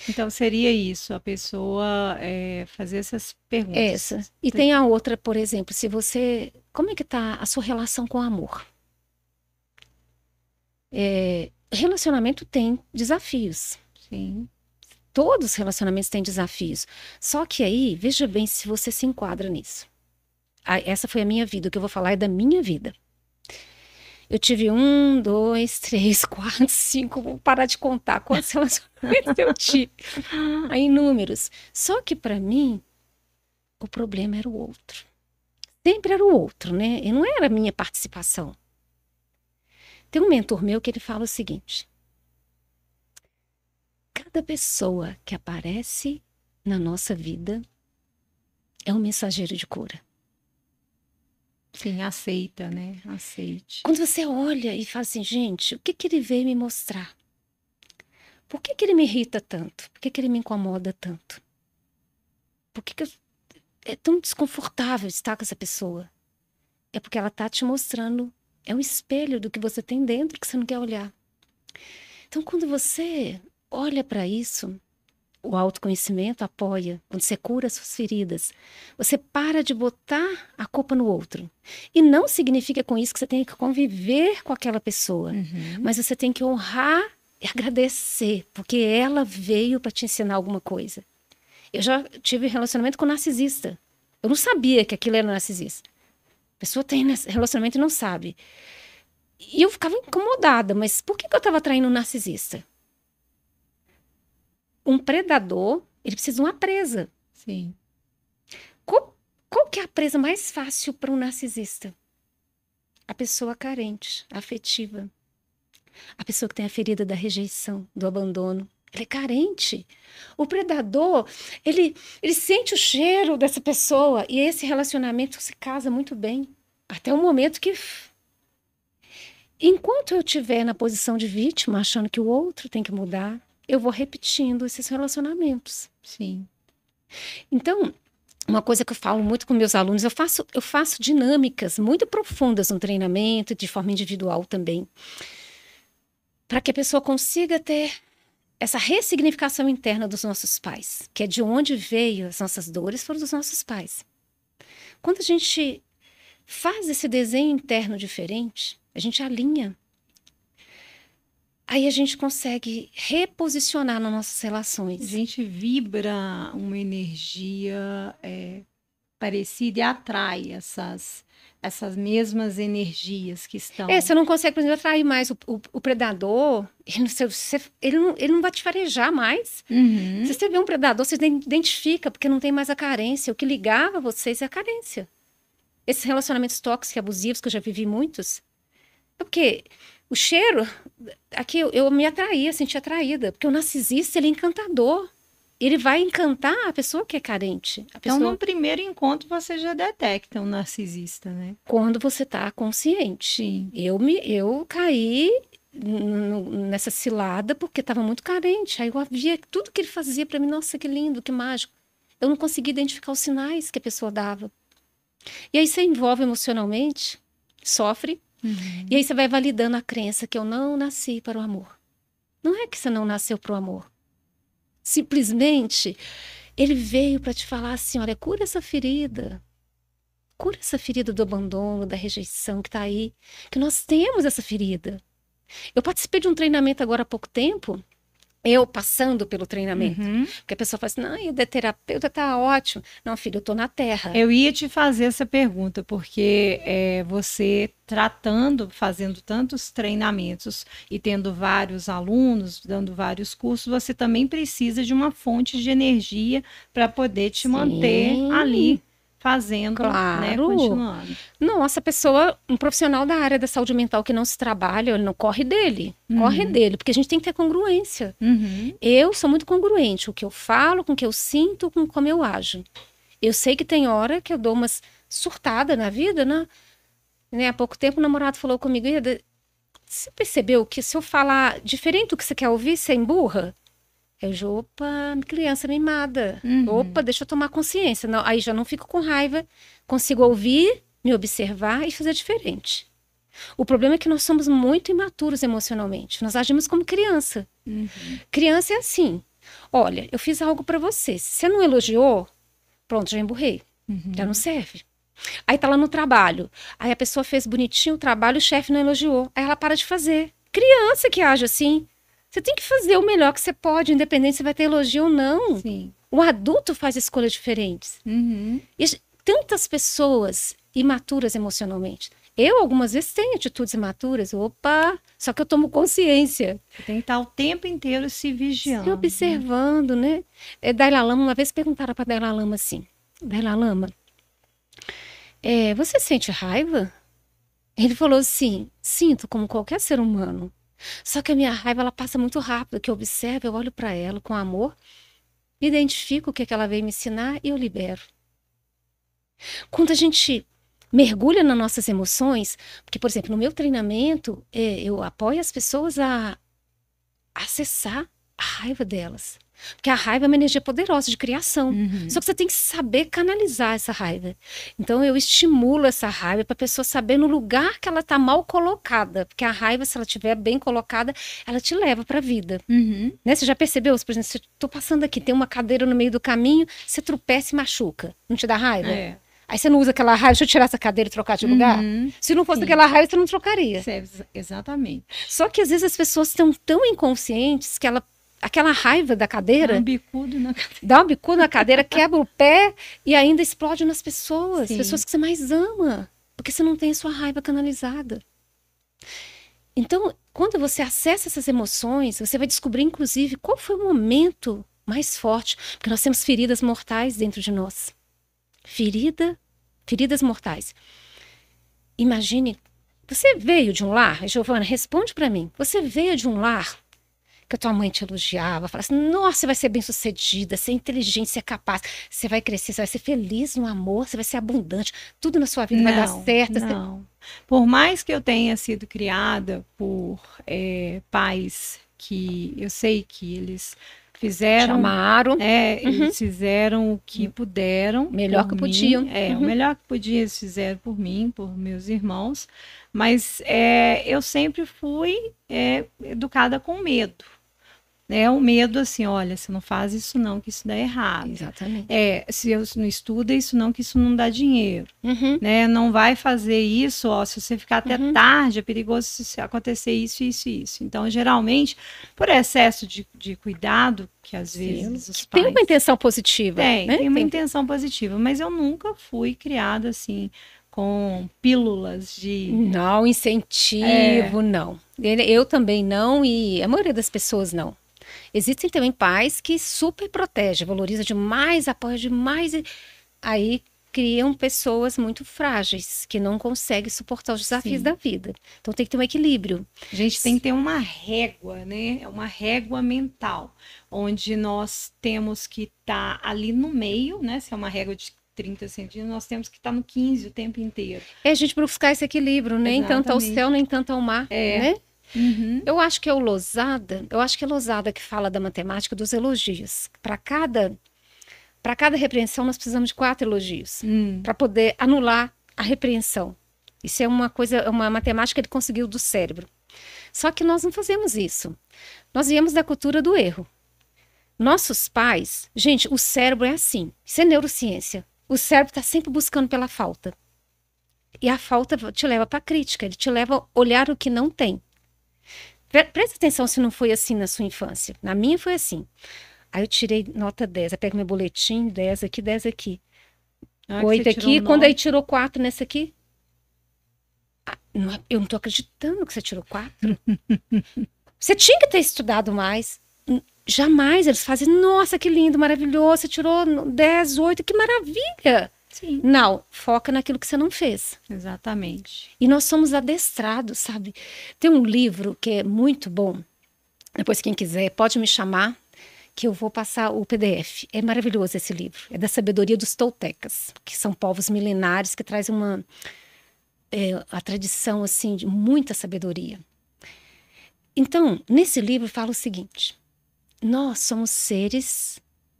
[SPEAKER 1] Então seria isso, a pessoa fazer essas perguntas.
[SPEAKER 2] Essa. E tem a outra, por exemplo, se você... Como é que está a sua relação com o amor? Relacionamento tem desafios.
[SPEAKER 1] Sim.
[SPEAKER 2] Todos os relacionamentos têm desafios. Só que aí, veja bem se você se enquadra nisso. Essa foi a minha vida, o que eu vou falar é da minha vida. Eu tive 1, 2, 3, 4, 5, vou parar de contar quantos relacionamentos eu tive. Aí, números. Só que para mim, o problema era o outro. Sempre era o outro, né? E não era a minha participação. Tem um mentor meu que ele fala o seguinte: cada pessoa que aparece na nossa vida é um mensageiro de cura.
[SPEAKER 1] Sim, aceita, né? Aceite.
[SPEAKER 2] Quando você olha e fala assim, gente, o que ele veio me mostrar? Por que ele me irrita tanto? Por que ele me incomoda tanto? Por que é tão desconfortável estar com essa pessoa? É porque ela está te mostrando, é um espelho do que você tem dentro que você não quer olhar. Então, quando você olha para isso, o autoconhecimento apoia, quando você cura as suas feridas, você para de botar a culpa no outro. E não significa com isso que você tem que conviver com aquela pessoa, mas você tem que honrar e agradecer, porque ela veio para te ensinar alguma coisa. Eu já tive relacionamento com narcisista. Eu não sabia que aquilo era narcisista. A pessoa tem relacionamento e não sabe. E eu ficava incomodada, mas por que eu estava atraindo um narcisista? Um predador, ele precisa de uma presa.
[SPEAKER 1] Sim.
[SPEAKER 2] Qual que é a presa mais fácil para um narcisista? A pessoa carente, afetiva. A pessoa que tem a ferida da rejeição, do abandono. Ele é carente. O predador, ele sente o cheiro dessa pessoa e esse relacionamento se casa muito bem. Até o momento que... Enquanto eu estiver na posição de vítima, achando que o outro tem que mudar, eu vou repetindo esses relacionamentos.
[SPEAKER 1] Sim.
[SPEAKER 2] Então, uma coisa que eu falo muito com meus alunos, eu faço dinâmicas muito profundas no treinamento, de forma individual também, para que a pessoa consiga ter essa ressignificação interna dos nossos pais, que é de onde veio as nossas dores, foram dos nossos pais. Quando a gente faz esse desenho interno diferente, a gente alinha. Aí a gente consegue reposicionar nas nossas relações.
[SPEAKER 1] A gente vibra uma energia parecida e atrai essas mesmas energias que estão...
[SPEAKER 2] Você não consegue, por exemplo, atrair mais o predador, ele não vai te farejar mais. Se você vê um predador, você identifica, porque não tem mais a carência. O que ligava vocês é a carência. Esses relacionamentos tóxicos e abusivos, que eu já vivi muitos, é porque... O cheiro, aqui eu me atraía, senti atraída, porque o narcisista, ele é encantador. Ele vai encantar a pessoa que é carente.
[SPEAKER 1] Então, no primeiro encontro, você já detecta um narcisista, né?
[SPEAKER 2] Quando você está consciente.
[SPEAKER 1] Sim.
[SPEAKER 2] Eu caí nessa cilada porque estava muito carente. Aí eu via tudo que ele fazia para mim, nossa, que lindo, que mágico. Eu não conseguia identificar os sinais que a pessoa dava. E aí você envolve emocionalmente, sofre. E aí você vai validando a crença que eu não nasci para o amor. Não é que você não nasceu para o amor. Simplesmente, ele veio para te falar assim, olha, cura essa ferida. Cura essa ferida do abandono, da rejeição que está aí. Que nós temos essa ferida. Eu participei de um treinamento agora há pouco tempo, Eu passando pelo treinamento.
[SPEAKER 1] Uhum.
[SPEAKER 2] Porque a pessoa fala assim, não, o terapeuta tá ótimo. Não, filho, eu tô na terra.
[SPEAKER 1] Eu ia te fazer essa pergunta, porque você fazendo tantos treinamentos e tendo vários alunos, dando vários cursos, você também precisa de uma fonte de energia para poder te manter
[SPEAKER 2] Sim,
[SPEAKER 1] ali fazendo, né,
[SPEAKER 2] claro.
[SPEAKER 1] continuando.
[SPEAKER 2] Nossa, a pessoa, um profissional da área da saúde mental que não se trabalha, ele não corre dele. Corre
[SPEAKER 1] Uhum.
[SPEAKER 2] dele, porque a gente tem que ter congruência.
[SPEAKER 1] Uhum.
[SPEAKER 2] Eu sou muito congruente, o que eu falo, com o que eu sinto, com como eu ajo. Eu sei que tem hora que eu dou umas surtadas na vida, né? Há pouco tempo o namorado falou comigo, Ida, você percebeu que se eu falar diferente do que você quer ouvir, você emburra? Eu já, opa, criança mimada.
[SPEAKER 1] Uhum.
[SPEAKER 2] Opa, deixa eu tomar consciência. Não, aí já não fico com raiva, consigo ouvir, me observar e fazer diferente. O problema é que nós somos muito imaturos emocionalmente. Nós agimos como criança.
[SPEAKER 1] Uhum.
[SPEAKER 2] Criança é assim. Olha, eu fiz algo pra você. Se você não elogiou, pronto, já emburrei.
[SPEAKER 1] Uhum.
[SPEAKER 2] Já não serve. Aí tá lá no trabalho. Aí a pessoa fez bonitinho o trabalho, o chefe não elogiou. Aí ela para de fazer. Criança que age assim. Você tem que fazer o melhor que você pode, independente se vai ter elogio ou não.
[SPEAKER 1] Sim.
[SPEAKER 2] O adulto faz escolhas diferentes.
[SPEAKER 1] Uhum.
[SPEAKER 2] E tantas pessoas imaturas emocionalmente. Eu, algumas vezes, tenho atitudes imaturas. Opa, só que eu tomo consciência.
[SPEAKER 1] Você tem que estar o tempo inteiro se vigiando.
[SPEAKER 2] Se observando, né? Dalai Lama, uma vez perguntaram para Dalai Lama assim, Dalai Lama, você sente raiva? Ele falou assim, sinto como qualquer ser humano. Só que a minha raiva, ela passa muito rápido, que eu observo, eu olho para ela com amor, identifico o que ela veio me ensinar e eu libero. Quando a gente mergulha nas nossas emoções, porque, por exemplo, no meu treinamento, eu apoio as pessoas a acessar a raiva delas. Porque a raiva é uma energia poderosa de criação.
[SPEAKER 1] Uhum.
[SPEAKER 2] Só que você tem que saber canalizar essa raiva. Então eu estimulo essa raiva para a pessoa saber no lugar que ela está mal colocada. Porque a raiva, se ela estiver bem colocada, ela te leva para a vida.
[SPEAKER 1] Uhum.
[SPEAKER 2] Né? Você já percebeu? Por exemplo, se eu estou passando aqui, tem uma cadeira no meio do caminho, você tropeça e machuca. Não te dá raiva?
[SPEAKER 1] É.
[SPEAKER 2] Aí você não usa aquela raiva, deixa eu tirar essa cadeira e trocar de lugar?
[SPEAKER 1] Uhum.
[SPEAKER 2] Se não fosse
[SPEAKER 1] Sim.
[SPEAKER 2] aquela raiva, você não trocaria.
[SPEAKER 1] Exatamente.
[SPEAKER 2] Só que às vezes as pessoas estão tão inconscientes que aquela raiva da cadeira
[SPEAKER 1] Dá um bicudo na cadeira.
[SPEAKER 2] dá um bicudo na cadeira, quebra o pé e ainda explode nas pessoas.
[SPEAKER 1] Sim.
[SPEAKER 2] Pessoas que você mais ama. Porque você não tem a sua raiva canalizada. Então, quando você acessa essas emoções, você vai descobrir, inclusive, qual foi o momento mais forte. Porque nós temos feridas mortais dentro de nós. Feridas mortais. Imagine, você veio de um lar, Giovana, responde para mim. Você veio de um lar que a tua mãe te elogiava, falava assim, nossa, você vai ser bem-sucedida, você é inteligente, você é capaz, você vai crescer, você vai ser feliz no amor, você vai ser abundante, tudo na sua vida vai dar certo.
[SPEAKER 1] Não. Por mais que eu tenha sido criada por pais que eu sei que eles fizeram,
[SPEAKER 2] chamaram,
[SPEAKER 1] eles fizeram o que puderam,
[SPEAKER 2] melhor que podiam,
[SPEAKER 1] o melhor que podiam eles fizeram por mim, por meus irmãos, mas eu sempre fui educada com medo. O medo assim, olha, você não faz isso não, que isso dá errado.
[SPEAKER 2] Exatamente.
[SPEAKER 1] Se eu não estuda isso não, que isso não dá dinheiro.
[SPEAKER 2] Uhum.
[SPEAKER 1] Não vai fazer isso, ó, se você ficar até tarde, é perigoso se acontecer isso, isso e isso. Então, geralmente, por excesso de cuidado, que às vezes os pais...
[SPEAKER 2] Tem uma intenção positiva.
[SPEAKER 1] Tem uma intenção positiva, mas eu nunca fui criada assim, com pílulas de...
[SPEAKER 2] Não, incentivo, não. Eu também não, e a maioria das pessoas não. Existem também pais que super protegem, valorizam demais, apoiam demais, e aí criam pessoas muito frágeis, que não conseguem suportar os desafios da vida. Então tem que ter um equilíbrio.
[SPEAKER 1] A gente tem que ter uma régua, né? Uma régua mental, onde nós temos que estar ali no meio, né? Se é uma régua de 30 centímetros, nós temos que estar no 15 o tempo inteiro.
[SPEAKER 2] É a gente buscar esse equilíbrio, nem tanto ao céu, nem tanto ao mar, né?
[SPEAKER 1] Uhum.
[SPEAKER 2] Eu acho que é Losada que fala da matemática dos elogios. Para cada repreensão, nós precisamos de 4 elogios para poder anular a repreensão. Isso é uma matemática que ele conseguiu do cérebro. Só que nós não fazemos isso. Nós viemos da cultura do erro. Nossos pais, gente, o cérebro é assim. Isso é neurociência. O cérebro está sempre buscando pela falta. E a falta te leva para a crítica, ele te leva a olhar o que não tem. Presta atenção se não foi assim na sua infância. Na minha foi assim. Aí eu tirei nota 10. Aí pego meu boletim, 10 aqui, 10 aqui. 8 aqui, quando aí tirou 4 nessa aqui. Eu não tô acreditando que você tirou 4. Você tinha que ter estudado mais. Jamais eles fazem, nossa, que lindo, maravilhoso, você tirou 10, 8, que maravilha.
[SPEAKER 1] Sim.
[SPEAKER 2] Não, foca naquilo que você não fez.
[SPEAKER 1] Exatamente.
[SPEAKER 2] E nós somos adestrados, sabe? Tem um livro que é muito bom. Depois, quem quiser, pode me chamar, que eu vou passar o PDF. É maravilhoso esse livro. É da sabedoria dos toltecas, que são povos milenares que trazem a tradição assim, de muita sabedoria. Então, nesse livro fala o seguinte: nós somos seres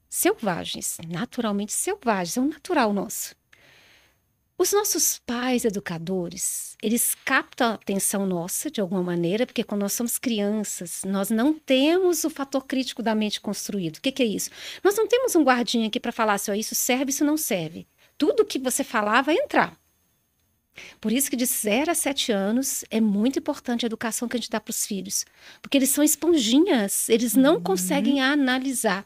[SPEAKER 2] selvagens, naturalmente selvagens, é um natural nosso. Os nossos pais educadores, eles captam a atenção nossa de alguma maneira, porque quando nós somos crianças, nós não temos o fator crítico da mente construído. O que é isso? Nós não temos um guardinha aqui para falar assim, ó, isso serve, isso não serve. Tudo que você falar vai entrar. Por isso que de 0 a 7 anos é muito importante a educação que a gente dá para os filhos. Porque eles são esponjinhas, eles não conseguem analisar.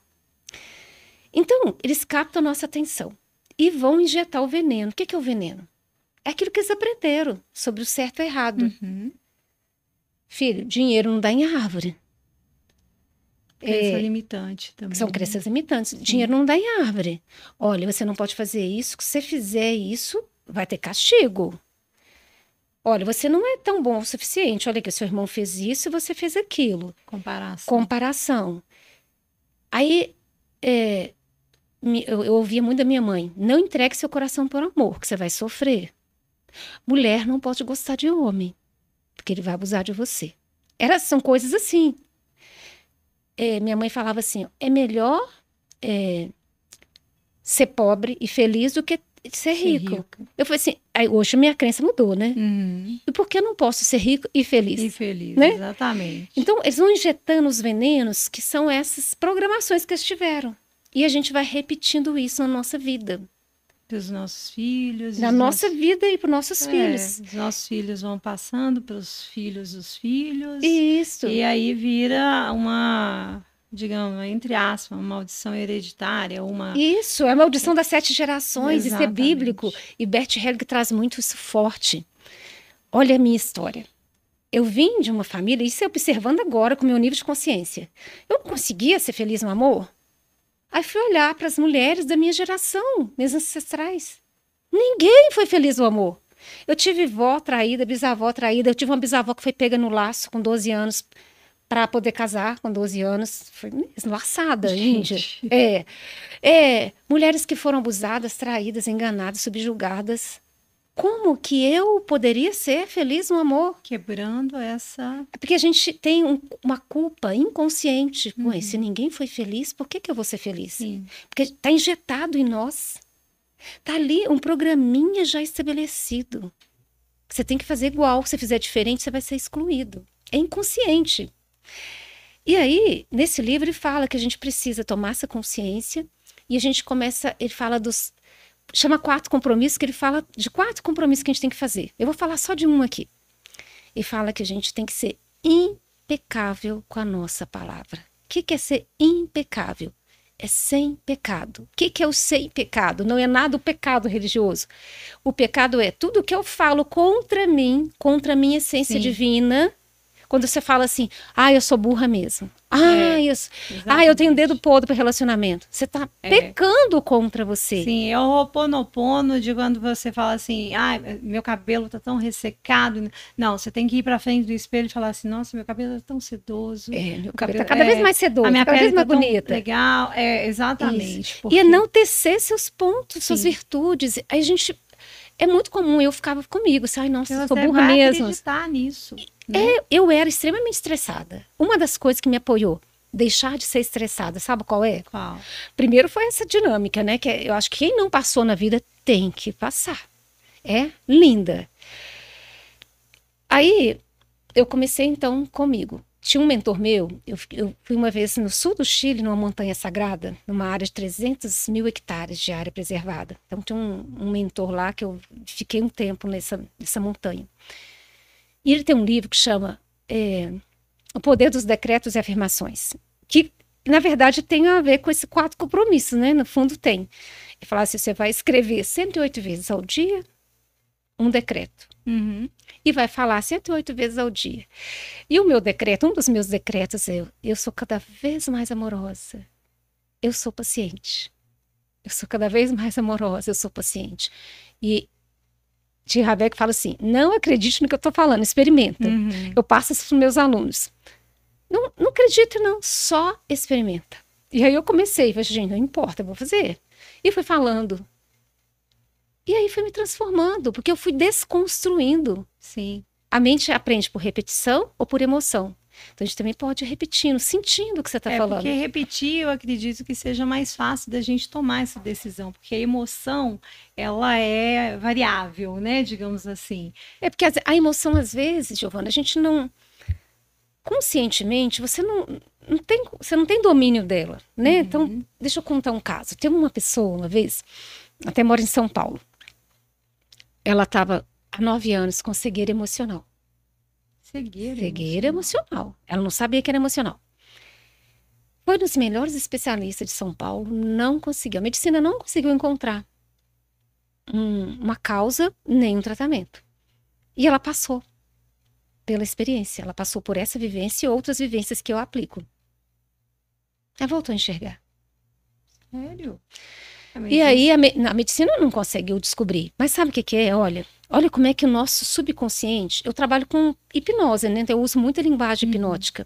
[SPEAKER 2] Então, eles captam a nossa atenção e vão injetar o veneno. O que é o veneno? É aquilo que eles aprenderam sobre o certo e o errado. Filho, dinheiro não dá em árvore.
[SPEAKER 1] Crença limitante também.
[SPEAKER 2] São crenças limitantes. Sim. Dinheiro não dá em árvore. Olha, você não pode fazer isso, se você fizer isso, vai ter castigo. Olha, você não é tão bom o suficiente. Olha que seu irmão fez isso e você fez aquilo. Comparação. Aí, eu ouvia muito da minha mãe. Não entregue seu coração por amor, que você vai sofrer. Mulher não pode gostar de homem, porque ele vai abusar de você. São coisas assim. Minha mãe falava assim, é melhor ser pobre e feliz do que ser rico. Eu falei assim, hoje minha crença mudou, né? E por que eu não posso ser rico e feliz?
[SPEAKER 1] E feliz,
[SPEAKER 2] né?
[SPEAKER 1] Exatamente.
[SPEAKER 2] Então, eles vão injetando os venenos, que são essas programações que eles tiveram. E a gente vai repetindo isso na nossa vida.
[SPEAKER 1] Para os nossos filhos.
[SPEAKER 2] Na nossa vida e para os nossos filhos.
[SPEAKER 1] Os nossos filhos vão passando para os filhos dos filhos.
[SPEAKER 2] Isso.
[SPEAKER 1] E aí vira uma... digamos, entre aspas, uma maldição hereditária,
[SPEAKER 2] Isso, é a maldição das 7 gerações,
[SPEAKER 1] Exatamente.
[SPEAKER 2] Isso é bíblico. E Bert Helling traz muito isso forte. Olha a minha história. Eu vim de uma família, isso é observando agora com o meu nível de consciência. Eu não conseguia ser feliz no amor. Aí fui olhar para as mulheres da minha geração, minhas ancestrais. Ninguém foi feliz no amor. Eu tive vó traída, bisavó traída, eu tive uma bisavó que foi pega no laço com 12 anos, para poder casar com 12 anos, foi laçada, índia. Mulheres que foram abusadas, traídas, enganadas, subjugadas. Como que eu poderia ser feliz no amor?
[SPEAKER 1] Quebrando essa...
[SPEAKER 2] Porque a gente tem uma culpa inconsciente. Ué, se ninguém foi feliz, por que eu vou ser feliz?
[SPEAKER 1] Sim.
[SPEAKER 2] Porque está injetado em nós. Está ali um programinha já estabelecido. Você tem que fazer igual. Se você fizer diferente, você vai ser excluído. É inconsciente. E aí, nesse livro, ele fala que a gente precisa tomar essa consciência e a gente começa, ele fala chama 4 compromissos, que ele fala de 4 compromissos que a gente tem que fazer. Eu vou falar só de um aqui. Ele fala que a gente tem que ser impecável com a nossa palavra. O que é ser impecável? É sem pecado. O que é o sem pecado? Não é nada o pecado religioso. O pecado é tudo que eu falo contra mim, contra a minha essência divina. Quando você fala assim, eu sou burra mesmo. Eu tenho dedo podre para relacionamento. Você está pecando contra você.
[SPEAKER 1] Sim, é o Ho'oponopono de quando você fala assim, meu cabelo tá tão ressecado. Não, você tem que ir para frente do espelho e falar assim, nossa, meu cabelo tá tão sedoso.
[SPEAKER 2] Meu cabelo tá cada vez mais sedoso,
[SPEAKER 1] a minha
[SPEAKER 2] cada
[SPEAKER 1] pele
[SPEAKER 2] vez mais bonita.
[SPEAKER 1] Legal, exatamente.
[SPEAKER 2] Porque... E não tecer seus pontos, suas virtudes. Aí a gente... É muito comum, eu ficava comigo, assim, nossa, eu sou burra mesmo.
[SPEAKER 1] Acreditar nisso.
[SPEAKER 2] Né? Eu era extremamente estressada. Uma das coisas que me apoiou, deixar de ser estressada, sabe qual é?
[SPEAKER 1] Qual?
[SPEAKER 2] Primeiro foi essa dinâmica, né? Que eu acho que quem não passou na vida tem que passar. É linda. Aí, eu comecei então comigo. Tinha um mentor meu, eu fui uma vez no sul do Chile, numa montanha sagrada, numa área de 300 mil hectares de área preservada. Então, tinha um mentor lá que eu fiquei um tempo nessa montanha. E ele tem um livro que chama o poder dos decretos e afirmações, que, na verdade, tem a ver com esse 4 compromissos, né? No fundo, tem. Ele fala assim, você vai escrever 108 vezes ao dia um decreto.
[SPEAKER 1] Uhum.
[SPEAKER 2] E vai falar 108 vezes ao dia. E o meu decreto, um dos meus decretos é: eu sou cada vez mais amorosa. Eu sou paciente. Eu sou cada vez mais amorosa, eu sou paciente. E T. Habeck fala assim, não acredite no que eu estou falando, experimenta.
[SPEAKER 1] Uhum.
[SPEAKER 2] Eu passo isso para os meus alunos. Não acredito não, só experimenta. E aí eu comecei, falei, gente, não importa, eu vou fazer. E fui falando. E aí foi me transformando, porque eu fui desconstruindo.
[SPEAKER 1] Sim.
[SPEAKER 2] A mente aprende por repetição ou por emoção. Então a gente também pode ir repetindo, sentindo o que você está falando.
[SPEAKER 1] Porque repetir, eu acredito que seja mais fácil da gente tomar essa decisão, porque a emoção, ela é variável, né, digamos assim.
[SPEAKER 2] É porque a emoção, às vezes, Giovana, a gente não... Conscientemente, você não tem domínio dela, né?
[SPEAKER 1] Uhum.
[SPEAKER 2] Então, deixa eu contar um caso. Tem uma pessoa, uma vez, até mora em São Paulo. Ela estava há 9 anos com cegueira emocional. Cegueira emocional. Ela não sabia que era emocional. Foi nos melhores especialistas de São Paulo, não conseguiu. A medicina não conseguiu encontrar uma causa nem um tratamento. E ela passou pela experiência. Ela passou por essa vivência e outras vivências que eu aplico. Ela voltou a enxergar.
[SPEAKER 1] Sério?
[SPEAKER 2] E aí a medicina não conseguiu descobrir. Mas sabe o que é? Olha como é que o nosso subconsciente... Eu trabalho com hipnose, né? Então eu uso muita linguagem hipnótica.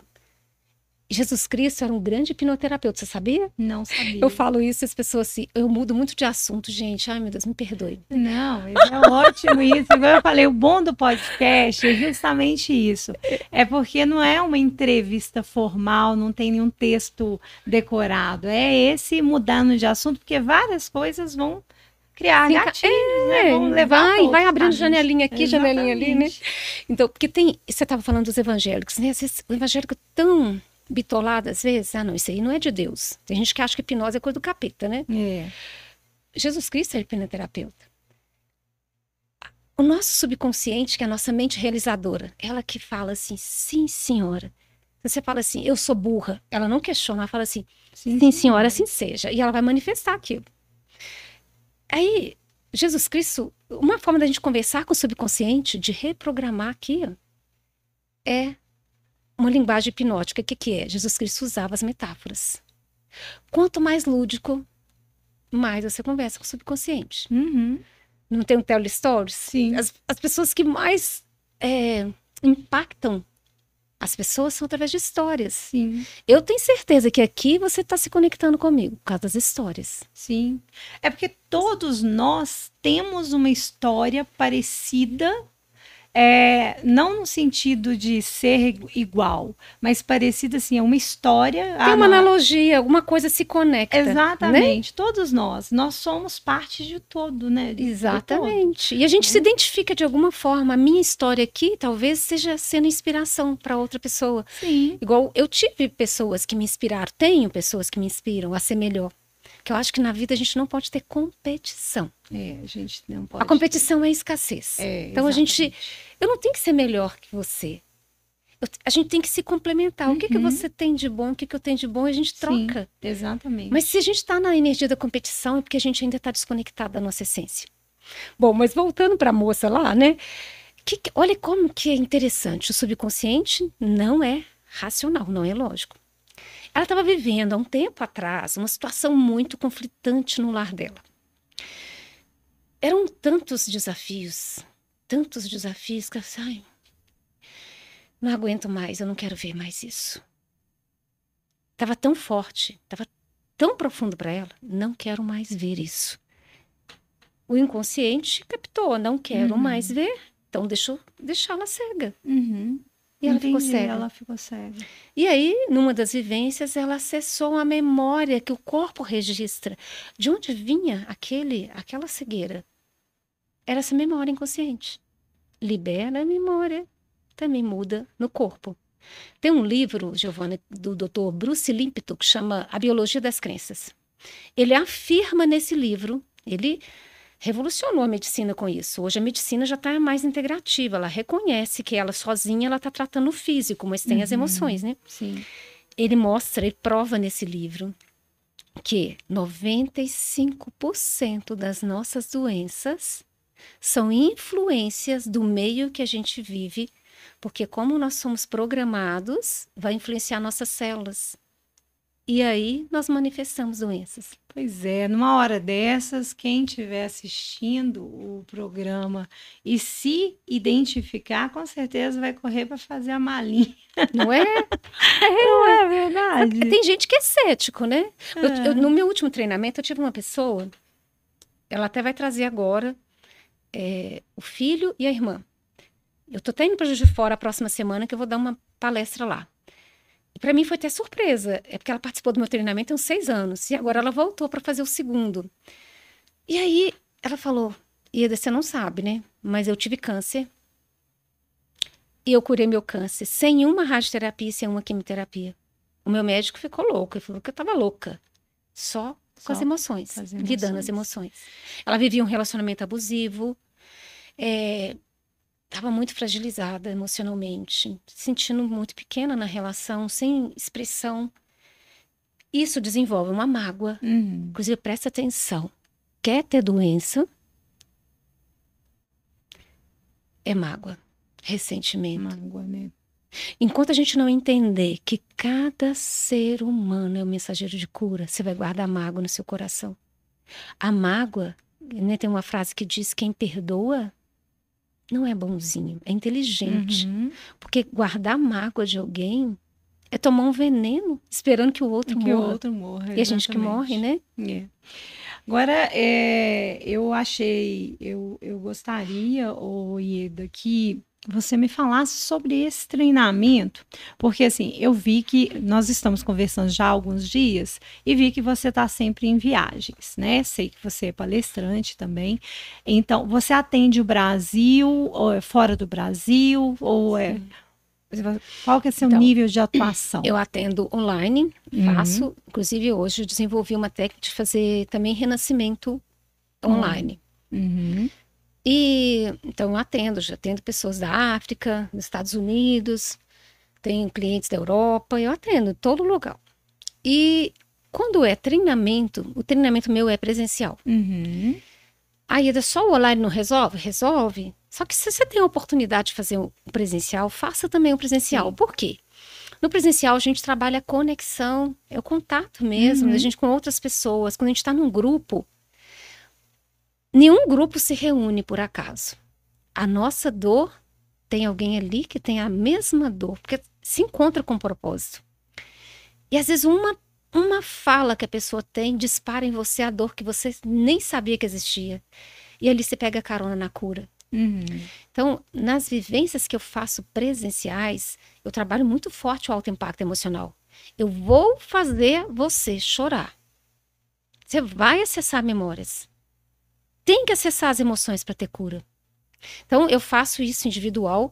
[SPEAKER 2] Jesus Cristo era um grande hipnoterapeuta, você sabia?
[SPEAKER 1] Não sabia.
[SPEAKER 2] Eu falo isso e as pessoas assim... Eu mudo muito de assunto, gente. Ai, meu Deus, me perdoe.
[SPEAKER 1] Não, mas é ótimo isso. Agora eu falei, o bom do podcast é justamente isso. É porque não é uma entrevista formal, não tem nenhum texto decorado. É esse mudando de assunto, porque várias coisas vão criar gatilhos, né? Vão levar
[SPEAKER 2] vai abrindo
[SPEAKER 1] caminhos.
[SPEAKER 2] janelinha aqui,
[SPEAKER 1] Exatamente.
[SPEAKER 2] janelinha ali, né? Então, porque você estava falando dos evangélicos, né? Às vezes, o evangélico é tão bitolado, às vezes, não, isso aí não é de Deus. Tem gente que acha que hipnose é coisa do capeta, né?
[SPEAKER 1] É.
[SPEAKER 2] Jesus Cristo é hipnoterapeuta. O nosso subconsciente, que é a nossa mente realizadora, ela que fala assim, sim, senhora. Você fala assim, eu sou burra. Ela não questiona, ela fala assim, sim, senhora, assim seja. E ela vai manifestar aquilo. Aí, Jesus Cristo, uma forma da gente conversar com o subconsciente, de reprogramar aqui, é uma linguagem hipnótica. O que é? Jesus Cristo usava as metáforas. Quanto mais lúdico, mais você conversa com o subconsciente.
[SPEAKER 1] Uhum.
[SPEAKER 2] Não tem um telestories?
[SPEAKER 1] Sim.
[SPEAKER 2] As pessoas que mais impactam as pessoas são através de histórias.
[SPEAKER 1] Sim.
[SPEAKER 2] Eu tenho certeza que aqui você está se conectando comigo por causa das histórias.
[SPEAKER 1] Sim. É porque todos nós temos uma história parecida, não no sentido de ser igual, mas parecida assim, é uma história.
[SPEAKER 2] Tem uma analogia, alguma coisa se conecta.
[SPEAKER 1] Exatamente.
[SPEAKER 2] Né?
[SPEAKER 1] Todos nós somos parte de todo, né?
[SPEAKER 2] Exatamente. E a gente se identifica de alguma forma. A minha história aqui talvez esteja sendo inspiração para outra pessoa.
[SPEAKER 1] Sim.
[SPEAKER 2] Igual eu tive pessoas que me inspiraram, tenho pessoas que me inspiram a ser melhor. Que eu acho que na vida a gente não pode ter competição.
[SPEAKER 1] A gente não pode.
[SPEAKER 2] A competição é escassez. Então eu não tenho que ser melhor que você. A gente tem que se complementar. O que você tem de bom, o que eu tenho de bom, a gente troca.
[SPEAKER 1] Sim, exatamente.
[SPEAKER 2] Mas se a gente está na energia da competição, é porque a gente ainda está desconectado da nossa essência. Bom, mas voltando para a moça lá, né? Olha como que é interessante. O subconsciente não é racional, não é lógico. Ela estava vivendo há um tempo atrás uma situação muito conflitante no lar dela. Eram tantos desafios que eu disse, não aguento mais, eu não quero ver mais isso. Estava tão forte, estava tão profundo para ela, não quero mais ver isso. O inconsciente captou, não quero mais ver, então deixá-la cega. E ela ficou cega.
[SPEAKER 1] Ela ficou cega.
[SPEAKER 2] E aí, numa das vivências, ela acessou a memória que o corpo registra. De onde vinha aquela cegueira? Era essa memória inconsciente. Libera a memória, também muda no corpo. Tem um livro, Giovana, do Dr. Bruce Lipton, que chama A Biologia das Crenças. Ele afirma nesse livro, ele revolucionou a medicina com isso. Hoje a medicina já está mais integrativa, ela reconhece que ela sozinha ela está tratando o físico, mas tem as emoções, né?
[SPEAKER 1] Sim.
[SPEAKER 2] Ele mostra, ele prova nesse livro que 95% das nossas doenças são influências do meio que a gente vive, porque como nós somos programados, vai influenciar nossas células. E aí nós manifestamos doenças.
[SPEAKER 1] Pois é, numa hora dessas, quem estiver assistindo o programa e se identificar, com certeza vai correr para fazer a malinha.
[SPEAKER 2] Não é?
[SPEAKER 1] Não é verdade?
[SPEAKER 2] Tem gente que é cético, né? No meu último treinamento, eu tive uma pessoa, ela até vai trazer agora o filho e a irmã. Eu tô até indo para Juiz de Fora a próxima semana, que eu vou dar uma palestra lá. Para mim foi até surpresa, é porque ela participou do meu treinamento há uns 6 anos, e agora ela voltou para fazer o segundo. E aí ela falou, Ieda, você não sabe, né? Mas eu tive câncer, e eu curei meu câncer sem uma radioterapia e sem uma quimioterapia. O meu médico ficou louco, ele falou que eu estava louca, só com as emoções, lidando as emoções. Ela vivia um relacionamento abusivo, estava muito fragilizada emocionalmente, se sentindo muito pequena na relação, sem expressão. Isso desenvolve uma mágoa. Inclusive, presta atenção. Quer ter doença? É mágoa, ressentimento.
[SPEAKER 1] Mágoa, né?
[SPEAKER 2] Enquanto a gente não entender que cada ser humano é um mensageiro de cura, você vai guardar mágoa no seu coração. A mágoa, né, tem uma frase que diz, quem perdoa não é bonzinho, é inteligente. Porque guardar mágoa de alguém é tomar um veneno esperando que o outro morra.
[SPEAKER 1] Que o outro morra,
[SPEAKER 2] e a gente que morre, né?
[SPEAKER 1] Agora, eu gostaria, Ieda, que você me falasse sobre esse treinamento, porque assim, eu vi que nós estamos conversando já há alguns dias e vi que você está sempre em viagens, né? Sei que você é palestrante também. Então, você atende o Brasil, ou é fora do Brasil, ou é... Qual que é o seu nível de atuação?
[SPEAKER 2] Eu atendo online, faço, inclusive hoje eu desenvolvi uma técnica de fazer também renascimento online. E então eu já atendo pessoas da África, dos Estados Unidos, tenho clientes da Europa, eu atendo em todo lugar. E quando é treinamento, o treinamento meu é presencial. Aí só o online não resolve? Resolve. Só que se você tem a oportunidade de fazer o presencial, faça também o presencial. Sim. Por quê? No presencial a gente trabalha a conexão, é o contato mesmo, a gente com outras pessoas. Quando a gente está num grupo, nenhum grupo se reúne por acaso. A nossa dor, tem alguém ali que tem a mesma dor, porque se encontra com propósito. E às vezes uma fala que a pessoa tem dispara em você a dor que você nem sabia que existia. E ali você pega carona na cura. Então, nas vivências que eu faço presenciais, eu trabalho muito forte o alto impacto emocional. Eu vou fazer você chorar. Você vai acessar memórias. Tem que acessar as emoções para ter cura. Então, eu faço isso individual.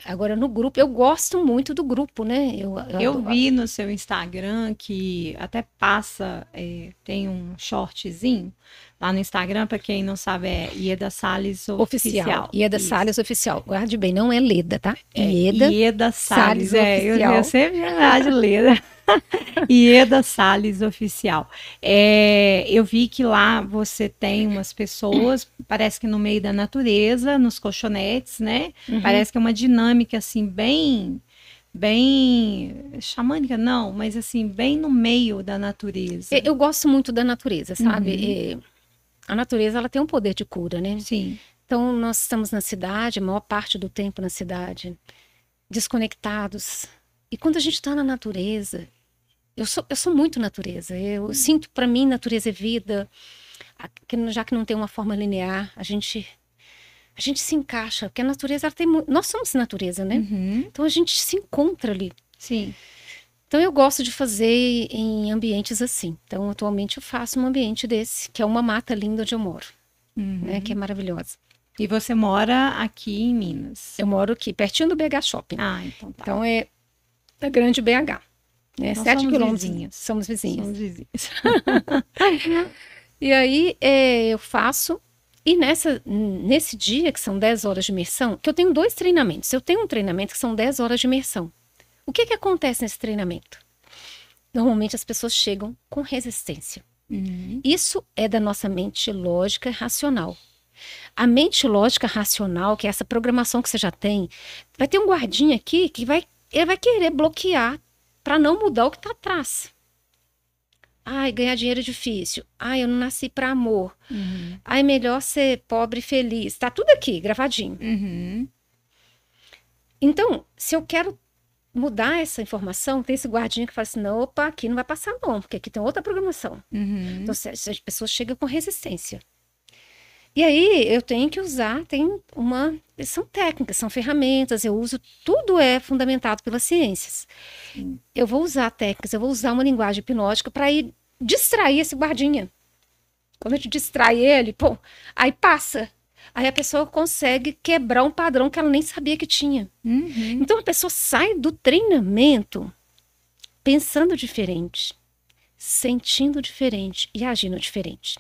[SPEAKER 2] Agora, no grupo, eu gosto muito do grupo, né?
[SPEAKER 1] Eu vi no seu Instagram que até passa, tem um shortzinho lá no Instagram, para quem não sabe, é Ieda Salles Oficial.
[SPEAKER 2] Ieda Salles Oficial. Guarde bem, não é Leda, tá?
[SPEAKER 1] Ieda Salles Oficial. Eu sempre verdade, Leda. Ieda Salles Oficial. Eu vi que lá você tem umas pessoas, parece que no meio da natureza, nos colchonetes, né? Parece que é uma dinâmica assim bem xamânica, não, mas assim, bem no meio da natureza.
[SPEAKER 2] Eu gosto muito da natureza, sabe? A natureza, ela tem um poder de cura, né?
[SPEAKER 1] Sim.
[SPEAKER 2] Então, nós estamos na cidade, a maior parte do tempo na cidade, desconectados. E quando a gente está na natureza, eu sou muito natureza. Eu sinto, para mim, natureza é vida. Já que não tem uma forma linear, a gente se encaixa. Porque a natureza, ela tem nós somos natureza, né? Então, a gente se encontra ali.
[SPEAKER 1] Sim.
[SPEAKER 2] Então, eu gosto de fazer em ambientes assim. Então, atualmente, eu faço um ambiente desse, que é uma mata linda onde eu moro, né? Que é maravilhosa.
[SPEAKER 1] E você mora aqui em Minas?
[SPEAKER 2] Eu moro aqui, pertinho do BH Shopping.
[SPEAKER 1] Ah, então tá.
[SPEAKER 2] Então, é da grande BH. Né? 7 quilômetros. Somos vizinhos.
[SPEAKER 1] Somos vizinhos.
[SPEAKER 2] E aí, eu faço E nesse dia, que são 10 horas de imersão, que eu tenho 2 treinamentos. Eu tenho um treinamento que são 10 horas de imersão. O que acontece nesse treinamento? Normalmente as pessoas chegam com resistência. Isso é da nossa mente lógica e racional. A mente lógica racional, que é essa programação que você já tem, vai ter um guardinha aqui que ele vai querer bloquear para não mudar o que está atrás. Ai, ganhar dinheiro é difícil. Ai, eu não nasci para amor. Ai, melhor ser pobre e feliz. Tá tudo aqui, gravadinho. Então, se eu quero mudar essa informação, tem esse guardinha que fala assim, não, opa, aqui não vai passar não, porque aqui tem outra programação. Então, as pessoas chegam com resistência. E aí, eu tenho que usar, são técnicas, são ferramentas, eu uso, tudo é fundamentado pelas ciências. Eu vou usar técnicas, eu vou usar uma linguagem hipnótica para ir distrair esse guardinha. Quando a gente distrai ele, pô, aí passa. Aí a pessoa consegue quebrar um padrão que ela nem sabia que tinha. Então a pessoa sai do treinamento pensando diferente, sentindo diferente e agindo diferente.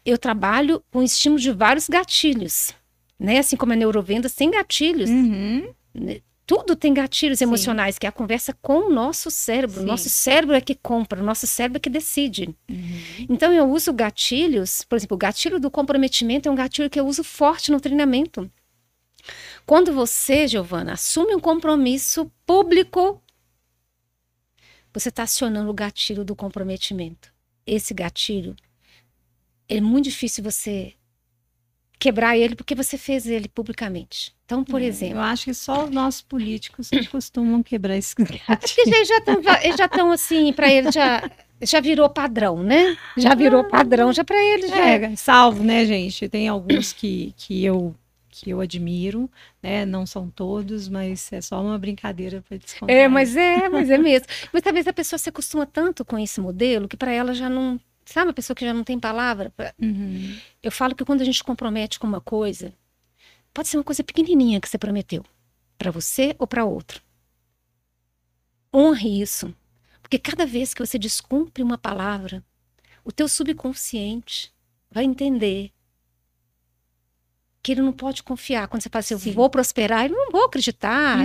[SPEAKER 2] Eu trabalho com estímulo de vários gatilhos, né? Assim como a neurovendas tem gatilhos. Tudo tem gatilhos emocionais, que é a conversa com o nosso cérebro. O nosso cérebro é que compra, o nosso cérebro é que decide. Então, eu uso gatilhos, por exemplo, o gatilho do comprometimento é um gatilho que eu uso forte no treinamento. Quando você, Giovana, assume um compromisso público, você está acionando o gatilho do comprometimento. Esse gatilho, é muito difícil você quebrar ele porque você fez ele publicamente. Então, por exemplo...
[SPEAKER 1] Eu acho que só os nossos políticos que costumam quebrar esse gatilho.
[SPEAKER 2] Porque eles já estão assim, para eles já virou padrão, né? Já virou padrão, já para eles já...
[SPEAKER 1] Salvo, né, gente? Tem alguns que eu admiro, né? Não são todos, mas é só uma brincadeira para descontrair.
[SPEAKER 2] Mas é mesmo. Mas talvez a pessoa se acostuma tanto com esse modelo que para ela já não... Sabe, uma pessoa que já não tem palavra? Eu falo que quando a gente se compromete com uma coisa, pode ser uma coisa pequenininha que você prometeu, para você ou para outro. Honre isso, porque cada vez que você descumpre uma palavra, o teu subconsciente vai entender que ele não pode confiar. Quando você fala assim, eu vou prosperar, eu não vou acreditar.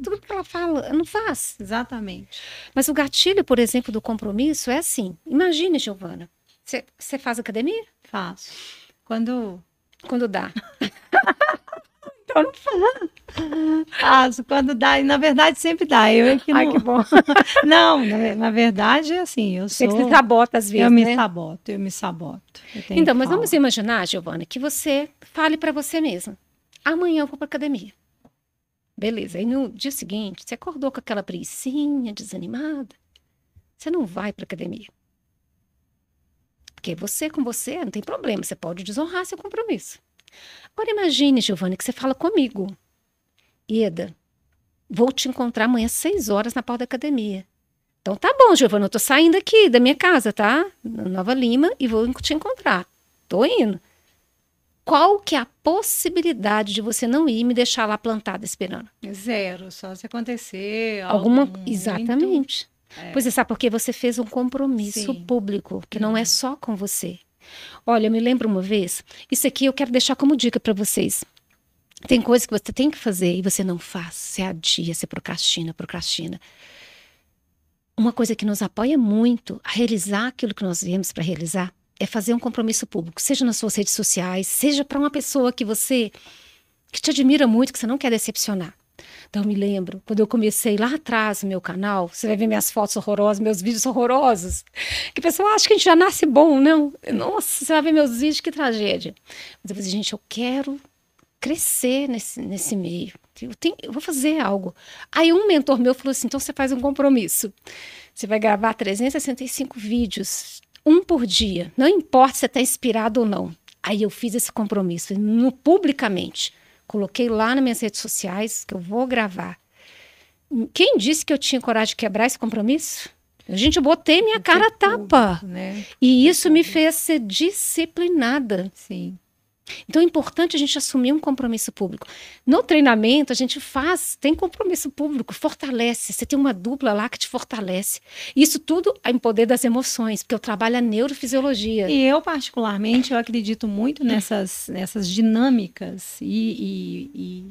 [SPEAKER 2] Tudo que ela fala, ela não faz.
[SPEAKER 1] Exatamente.
[SPEAKER 2] Mas o gatilho, por exemplo, do compromisso é assim. Imagine, Giovana, você faz academia?
[SPEAKER 1] Faço. Quando
[SPEAKER 2] dá.
[SPEAKER 1] Então não faço. Quando dá. E na verdade sempre dá. Eu é que não...
[SPEAKER 2] Ai, que bom.
[SPEAKER 1] Não, na verdade, assim,
[SPEAKER 2] Você se sabota às vezes,
[SPEAKER 1] eu me saboto.
[SPEAKER 2] Então, mas vamos imaginar, Giovana, que você fale para você mesma. Amanhã eu vou para academia. Beleza. Aí no dia seguinte, você acordou com aquela preguicinha, desanimada. Você não vai para academia. Porque você com você não tem problema. Você pode desonrar seu compromisso. Agora imagine, Giovana, que você fala comigo. Ieda, vou te encontrar amanhã às 6 horas na porta da academia. Então tá bom, Giovana, eu tô saindo aqui da minha casa, tá? Na Nova Lima, e vou te encontrar. Tô indo. Qual que é a possibilidade de você não ir e me deixar lá plantada esperando?
[SPEAKER 1] Zero, só se acontecer
[SPEAKER 2] Exatamente. Pois é, sabe porque você fez um compromisso público, que não é só com você. Olha, eu me lembro uma vez, isso aqui eu quero deixar como dica para vocês. Tem coisas que você tem que fazer e você não faz, você adia, você procrastina. Uma coisa que nos apoia muito a realizar aquilo que nós viemos para realizar é fazer um compromisso público, seja nas suas redes sociais, seja para uma pessoa que te admira muito, que você não quer decepcionar. Então, eu me lembro, quando eu comecei lá atrás no meu canal, você vai ver minhas fotos horrorosas, meus vídeos horrorosos, que o pessoal acha que a gente já nasce bom, não? Nossa, você vai ver meus vídeos, que tragédia. Mas eu falei, gente, eu quero crescer nesse meio, eu vou fazer algo. Aí um mentor meu falou assim, então você faz um compromisso, você vai gravar 365 vídeos, um por dia, não importa se você está inspirado ou não. Aí eu fiz esse compromisso, publicamente. Coloquei lá nas minhas redes sociais que eu vou gravar. Quem disse que eu tinha coragem de quebrar esse compromisso? Gente, eu botei minha cara a tapa.
[SPEAKER 1] Né?
[SPEAKER 2] E isso me fez ser disciplinada.
[SPEAKER 1] Sim.
[SPEAKER 2] Então é importante a gente assumir um compromisso público. No treinamento, a gente tem compromisso público, fortalece. Você tem uma dupla lá que te fortalece. Isso tudo é em poder das emoções, porque eu trabalho a neurofisiologia.
[SPEAKER 1] E eu, particularmente, eu acredito muito nessas dinâmicas e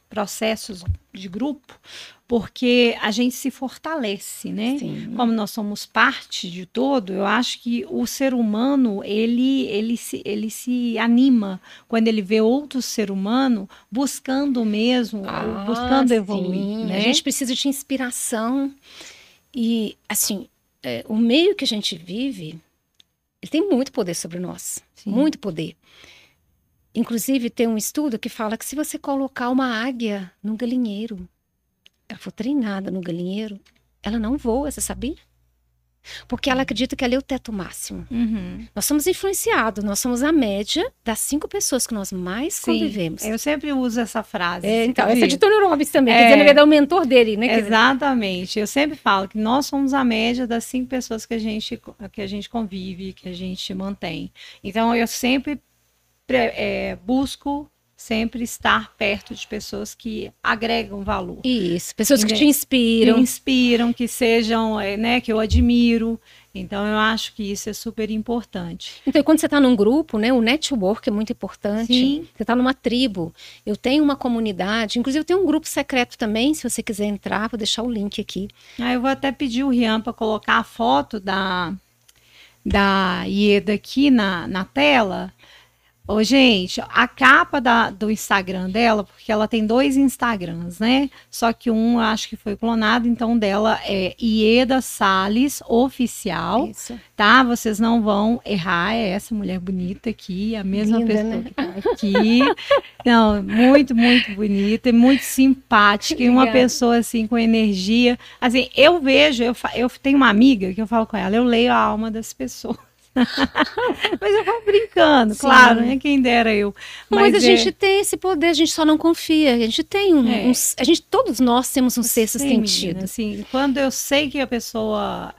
[SPEAKER 1] processos de grupo, porque a gente se fortalece, né?
[SPEAKER 2] Sim.
[SPEAKER 1] Como nós somos parte de todo, eu acho que o ser humano, ele se anima quando ele vê outro ser humano buscando mesmo, buscando evoluir,
[SPEAKER 2] sim.
[SPEAKER 1] né?
[SPEAKER 2] A gente precisa de inspiração e, assim, o meio que a gente vive, ele tem muito poder sobre nós,
[SPEAKER 1] Sim.
[SPEAKER 2] muito poder. Inclusive, tem um estudo que fala que se você colocar uma águia num galinheiro, ela for treinada no galinheiro, ela não voa, você sabia? Porque ela acredita que ali é o teto máximo.
[SPEAKER 1] Uhum.
[SPEAKER 2] Nós somos influenciados, nós somos a média das 5 pessoas que nós mais convivemos.
[SPEAKER 1] Eu sempre uso essa frase.
[SPEAKER 2] Então, essa é de Tony Robbins também, quer dizer, na verdade é o mentor dele, né?
[SPEAKER 1] Exatamente. Eu sempre falo que nós somos a média das 5 pessoas que a gente convive, que a gente mantém. Então, eu sempre busco sempre estar perto de pessoas que agregam valor.
[SPEAKER 2] Isso, pessoas que te inspiram.
[SPEAKER 1] Que inspiram, que sejam, né, que eu admiro. Então, eu acho que isso é super importante.
[SPEAKER 2] Então, quando você está num grupo, né, o network é muito importante.
[SPEAKER 1] Sim.
[SPEAKER 2] Você está numa tribo. Eu tenho uma comunidade, inclusive eu tenho um grupo secreto também, se você quiser entrar, vou deixar o link aqui.
[SPEAKER 1] Eu vou até pedir o Rian para colocar a foto da Ieda aqui na tela. Ô, gente, a capa do Instagram dela, porque ela tem 2 Instagrams, né? Só que um eu acho que foi clonado, então dela é Ieda Salles Oficial.
[SPEAKER 2] Isso.
[SPEAKER 1] Tá? Vocês não vão errar, é essa mulher bonita aqui, a mesma
[SPEAKER 2] Linda,
[SPEAKER 1] pessoa,
[SPEAKER 2] né?
[SPEAKER 1] que tá aqui. Não, muito, muito bonita e muito simpática, e uma pessoa assim com energia. Assim, eu vejo, eu tenho uma amiga que eu falo com ela, eu leio a alma das pessoas. Mas eu vou brincando,
[SPEAKER 2] Sim.
[SPEAKER 1] claro, né? Quem dera eu.
[SPEAKER 2] Mas a gente tem esse poder, a gente só não confia. A gente tem todos nós temos um sexto sentido.
[SPEAKER 1] Menina, assim, quando eu sei que a pessoa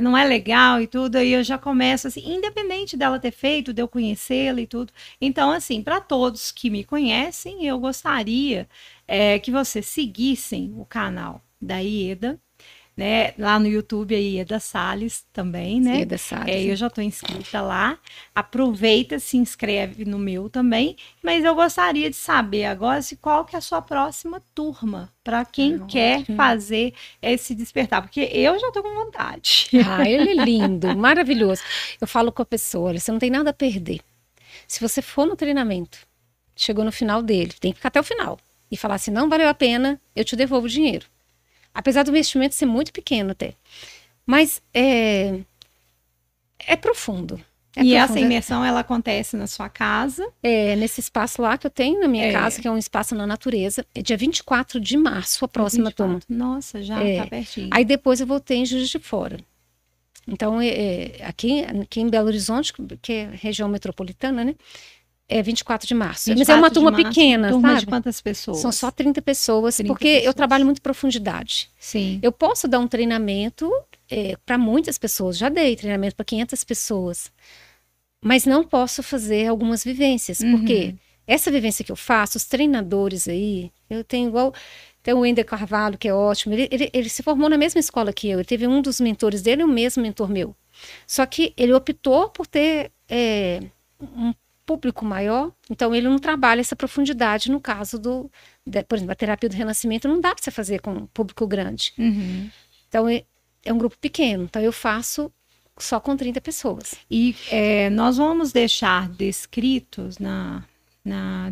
[SPEAKER 1] não é legal e tudo, aí eu já começo assim, independente dela ter feito, de eu conhecê-la e tudo. Então, assim, para todos que me conhecem, eu gostaria que vocês seguissem o canal da Ieda, né? Lá no YouTube, a Ieda Salles também, né?
[SPEAKER 2] Ieda Salles.
[SPEAKER 1] Eu já estou inscrita lá. Aproveita, se inscreve no meu também. Mas eu gostaria de saber agora qual que é a sua próxima turma, para quem quer fazer esse despertar, porque eu já estou com vontade.
[SPEAKER 2] Ele é lindo, maravilhoso. Eu falo com a pessoa, olha, você não tem nada a perder. Se você for no treinamento, chegou no final dele, tem que ficar até o final e falar assim, não valeu a pena, eu te devolvo o dinheiro. Apesar do investimento ser muito pequeno até. Mas é profundo.
[SPEAKER 1] Essa imersão, ela acontece na sua casa?
[SPEAKER 2] Nesse espaço lá que eu tenho na minha casa, que é um espaço na natureza. É dia 24 de março, a próxima turma.
[SPEAKER 1] Nossa, já tá pertinho.
[SPEAKER 2] Aí depois eu voltei em Juiz de Fora. Então, aqui em Belo Horizonte, que é região metropolitana, né? É 24 de março. Mas é uma turma pequena,
[SPEAKER 1] turma
[SPEAKER 2] sabe?
[SPEAKER 1] De quantas pessoas?
[SPEAKER 2] São só 30 pessoas, porque eu trabalho muito em profundidade.
[SPEAKER 1] Sim.
[SPEAKER 2] Eu posso dar um treinamento para muitas pessoas. Já dei treinamento para 500 pessoas. Mas não posso fazer algumas vivências. Porque essa vivência que eu faço, os treinadores aí, eu tenho igual... Tem o Wender Carvalho, que é ótimo. Ele se formou na mesma escola que eu. Ele teve um dos mentores dele, o mesmo mentor meu. Só que ele optou por ter um público maior, então ele não trabalha essa profundidade no caso por exemplo, a terapia do renascimento não dá para você fazer com um público grande. Então é um grupo pequeno, então eu faço só com 30 pessoas.
[SPEAKER 1] E nós vamos deixar descritos na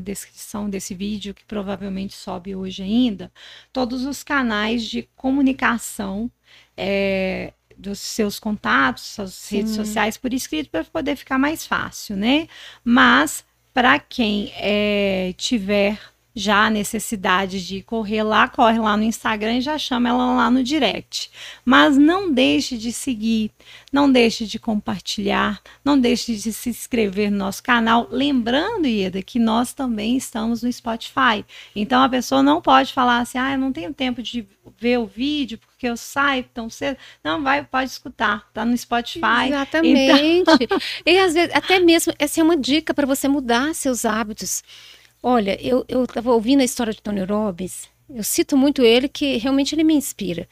[SPEAKER 1] descrição desse vídeo, que provavelmente sobe hoje ainda, todos os canais de comunicação dos seus contatos, suas redes sociais por escrito, para poder ficar mais fácil, né? Mas para quem tiver já a necessidade de correr lá, corre lá no Instagram e já chama ela lá no direct. Mas não deixe de seguir, não deixe de compartilhar, não deixe de se inscrever no nosso canal. Lembrando, Ieda, que nós também estamos no Spotify. Então a pessoa não pode falar assim, eu não tenho tempo de ver o vídeo porque eu saio tão cedo. Não, pode escutar, tá no Spotify.
[SPEAKER 2] Exatamente. Então... E às vezes, até mesmo, essa é uma dica para você mudar seus hábitos. Olha, eu estava ouvindo a história de Tony Robbins, eu cito muito ele, que realmente ele me inspira.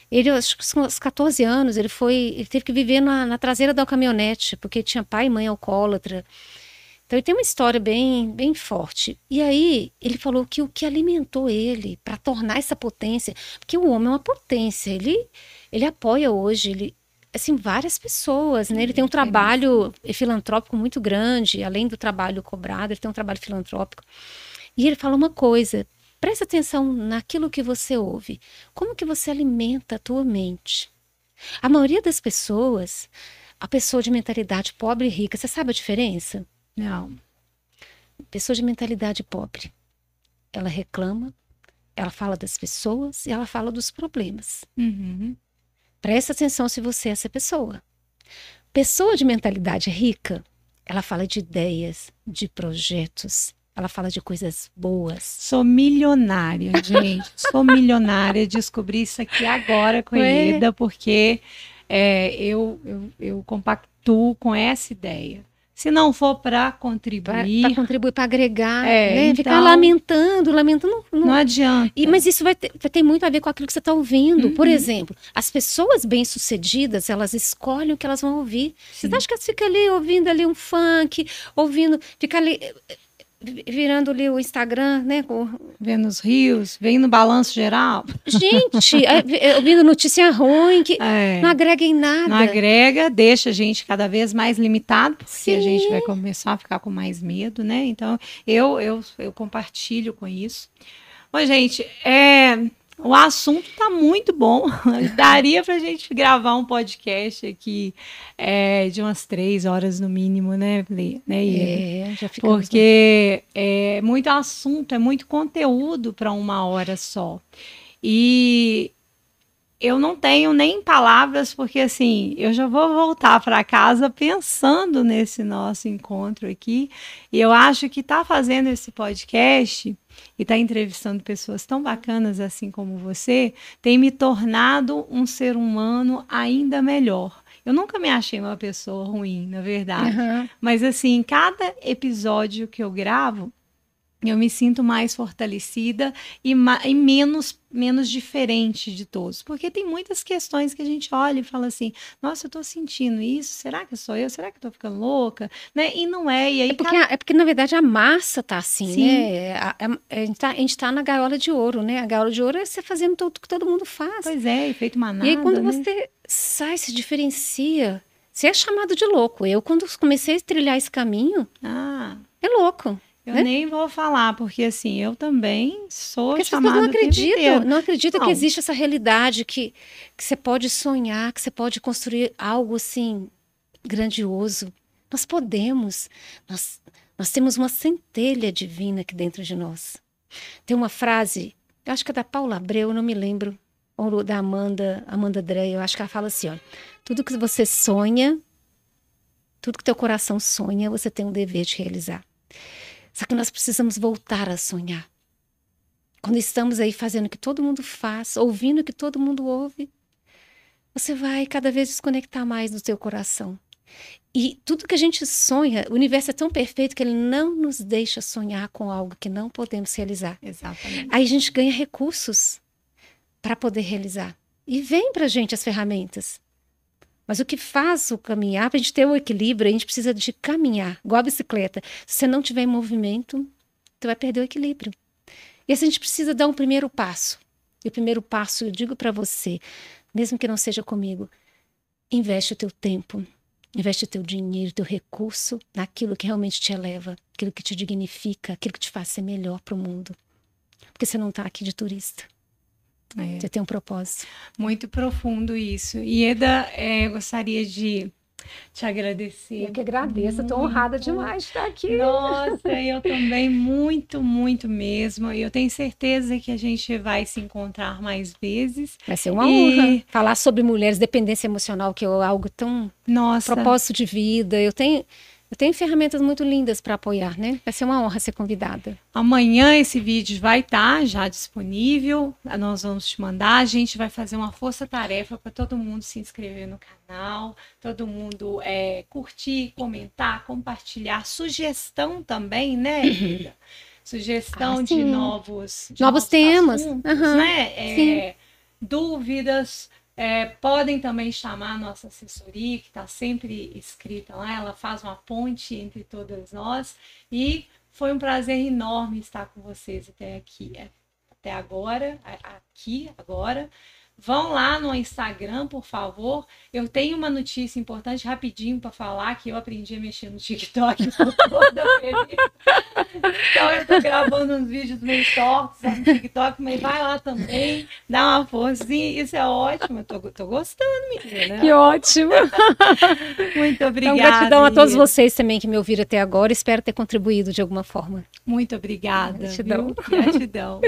[SPEAKER 2] Ele, acho que aos 14 anos, ele teve que viver na traseira da caminhonete, porque tinha pai e mãe alcoólatra. Então ele tem uma história bem, bem forte. E aí ele falou que o que alimentou ele para tornar essa potência, porque o homem é uma potência, ele apoia hoje, assim, várias pessoas, né? Ele tem um trabalho filantrópico muito grande, além do trabalho cobrado, ele tem um trabalho filantrópico. E ele fala uma coisa, presta atenção naquilo que você ouve. Como que você alimenta a tua mente? A maioria das pessoas, a pessoa de mentalidade pobre e rica, você sabe a diferença?
[SPEAKER 1] Não.
[SPEAKER 2] Pessoa de mentalidade pobre, ela reclama, ela fala das pessoas e ela fala dos problemas.
[SPEAKER 1] Uhum.
[SPEAKER 2] Presta atenção se você é essa pessoa. Pessoa de mentalidade rica, ela fala de ideias, de projetos, ela fala de coisas boas.
[SPEAKER 1] Sou milionária, gente. Sou milionária. Descobri isso aqui agora com a Ieda, porque eu compactuo com essa ideia. Se não for para contribuir...
[SPEAKER 2] Para contribuir, para agregar, né?
[SPEAKER 1] Então,
[SPEAKER 2] ficar lamentando.
[SPEAKER 1] Não adianta.
[SPEAKER 2] Mas isso vai ter muito a ver com aquilo que você está ouvindo. Uhum. Por exemplo, as pessoas bem-sucedidas, elas escolhem o que elas vão ouvir. Sim. Você acha que elas ficam ali ouvindo ali um funk, fica ali... virando ali o Instagram, né?
[SPEAKER 1] Vendo os rios, vendo no balanço geral.
[SPEAKER 2] Gente, ouvindo notícia ruim, que não agrega em nada.
[SPEAKER 1] Não agrega, deixa a gente cada vez mais limitado, porque
[SPEAKER 2] Sim.
[SPEAKER 1] a gente vai começar a ficar com mais medo, né? Então, eu compartilho com isso. Bom, gente, o assunto tá muito bom. Daria pra gente gravar um podcast aqui de umas 3 horas no mínimo, né, Ieda?
[SPEAKER 2] Já ficamos.
[SPEAKER 1] Porque é muito assunto, é muito conteúdo para 1 hora só. E eu não tenho nem palavras, porque assim, eu já vou voltar para casa pensando nesse nosso encontro aqui. E eu acho que tá fazendo esse podcast e tá entrevistando pessoas tão bacanas assim como você, tem me tornado um ser humano ainda melhor. Eu nunca me achei uma pessoa ruim, na verdade.
[SPEAKER 2] Uhum.
[SPEAKER 1] Mas assim, cada episódio que eu gravo, eu me sinto mais fortalecida e menos diferente de todos. Porque tem muitas questões que a gente olha e fala assim, nossa, eu tô sentindo isso, será que sou eu? Será que eu tô ficando louca? Né? E não é. E aí,
[SPEAKER 2] é porque, na verdade, a massa tá assim, sim, né? A gente tá na gaiola de ouro, né? A gaiola de ouro é você fazendo tudo que todo mundo faz.
[SPEAKER 1] Pois é, efeito manada.
[SPEAKER 2] E aí, quando
[SPEAKER 1] né?
[SPEAKER 2] você sai, se diferencia, você é chamado de louco. Eu, quando comecei a trilhar esse caminho, é louco.
[SPEAKER 1] Eu nem vou falar, porque assim, eu também sou
[SPEAKER 2] porque
[SPEAKER 1] chamada
[SPEAKER 2] não acreditam
[SPEAKER 1] não.
[SPEAKER 2] que existe essa realidade, que você pode sonhar, que você pode construir algo assim, grandioso. Nós podemos, nós temos uma centelha divina aqui dentro de nós. Tem uma frase, eu acho que é da Paula Abreu, eu não me lembro, ou da Amanda Dreyer, eu acho que ela fala assim, ó, tudo que você sonha, tudo que teu coração sonha, você tem um dever de realizar. Só que nós precisamos voltar a sonhar. Quando estamos aí fazendo o que todo mundo faz, ouvindo o que todo mundo ouve, você vai cada vez desconectar mais do seu coração. E tudo que a gente sonha, o universo é tão perfeito que ele não nos deixa sonhar com algo que não podemos realizar.
[SPEAKER 1] Exatamente.
[SPEAKER 2] Aí a gente ganha recursos para poder realizar. E vem para a gente as ferramentas. Mas o que faz o caminhar, para a gente ter o equilíbrio, a gente precisa de caminhar, igual a bicicleta. Se você não tiver em movimento, você vai perder o equilíbrio. E assim, a gente precisa dar um primeiro passo. E o primeiro passo, eu digo para você, mesmo que não seja comigo, investe o teu tempo, investe o teu dinheiro, o teu recurso naquilo que realmente te eleva, aquilo que te dignifica, aquilo que te faz ser melhor para o mundo. Porque você não está aqui de turista. Você tem um propósito.
[SPEAKER 1] Muito profundo isso. Ieda, eu gostaria de te agradecer.
[SPEAKER 2] Eu que agradeço, estou honrada demais de estar aqui.
[SPEAKER 1] Nossa, eu também, muito, muito mesmo. E eu tenho certeza que a gente vai se encontrar mais vezes.
[SPEAKER 2] Vai ser uma honra falar sobre mulheres, dependência emocional, que é algo tão propósito de vida. Eu tenho ferramentas muito lindas para apoiar, né? Vai ser uma honra ser convidada.
[SPEAKER 1] Amanhã esse vídeo vai estar já disponível. Nós vamos te mandar. A gente vai fazer uma força-tarefa para todo mundo se inscrever no canal, todo mundo curtir, comentar, compartilhar. Sugestão também, né, Rita? Sugestão de novos
[SPEAKER 2] temas,
[SPEAKER 1] assuntos, né? Dúvidas. Podem também chamar a nossa assessoria, que está sempre escrita lá, ela faz uma ponte entre todas nós, e foi um prazer enorme estar com vocês até agora. Vão lá no Instagram, por favor. Eu tenho uma notícia importante, rapidinho, para falar, que eu aprendi a mexer no TikTok. Então eu tô gravando uns vídeos meio tortos no TikTok, mas vai lá também, dá uma forcinha, isso é ótimo. Eu tô gostando, menina.
[SPEAKER 2] Que ótimo!
[SPEAKER 1] Muito obrigada.
[SPEAKER 2] Então, gratidão a todos vocês também que me ouviram até agora. Espero ter contribuído de alguma forma.
[SPEAKER 1] Muito obrigada.
[SPEAKER 2] Gratidão.
[SPEAKER 1] Gratidão.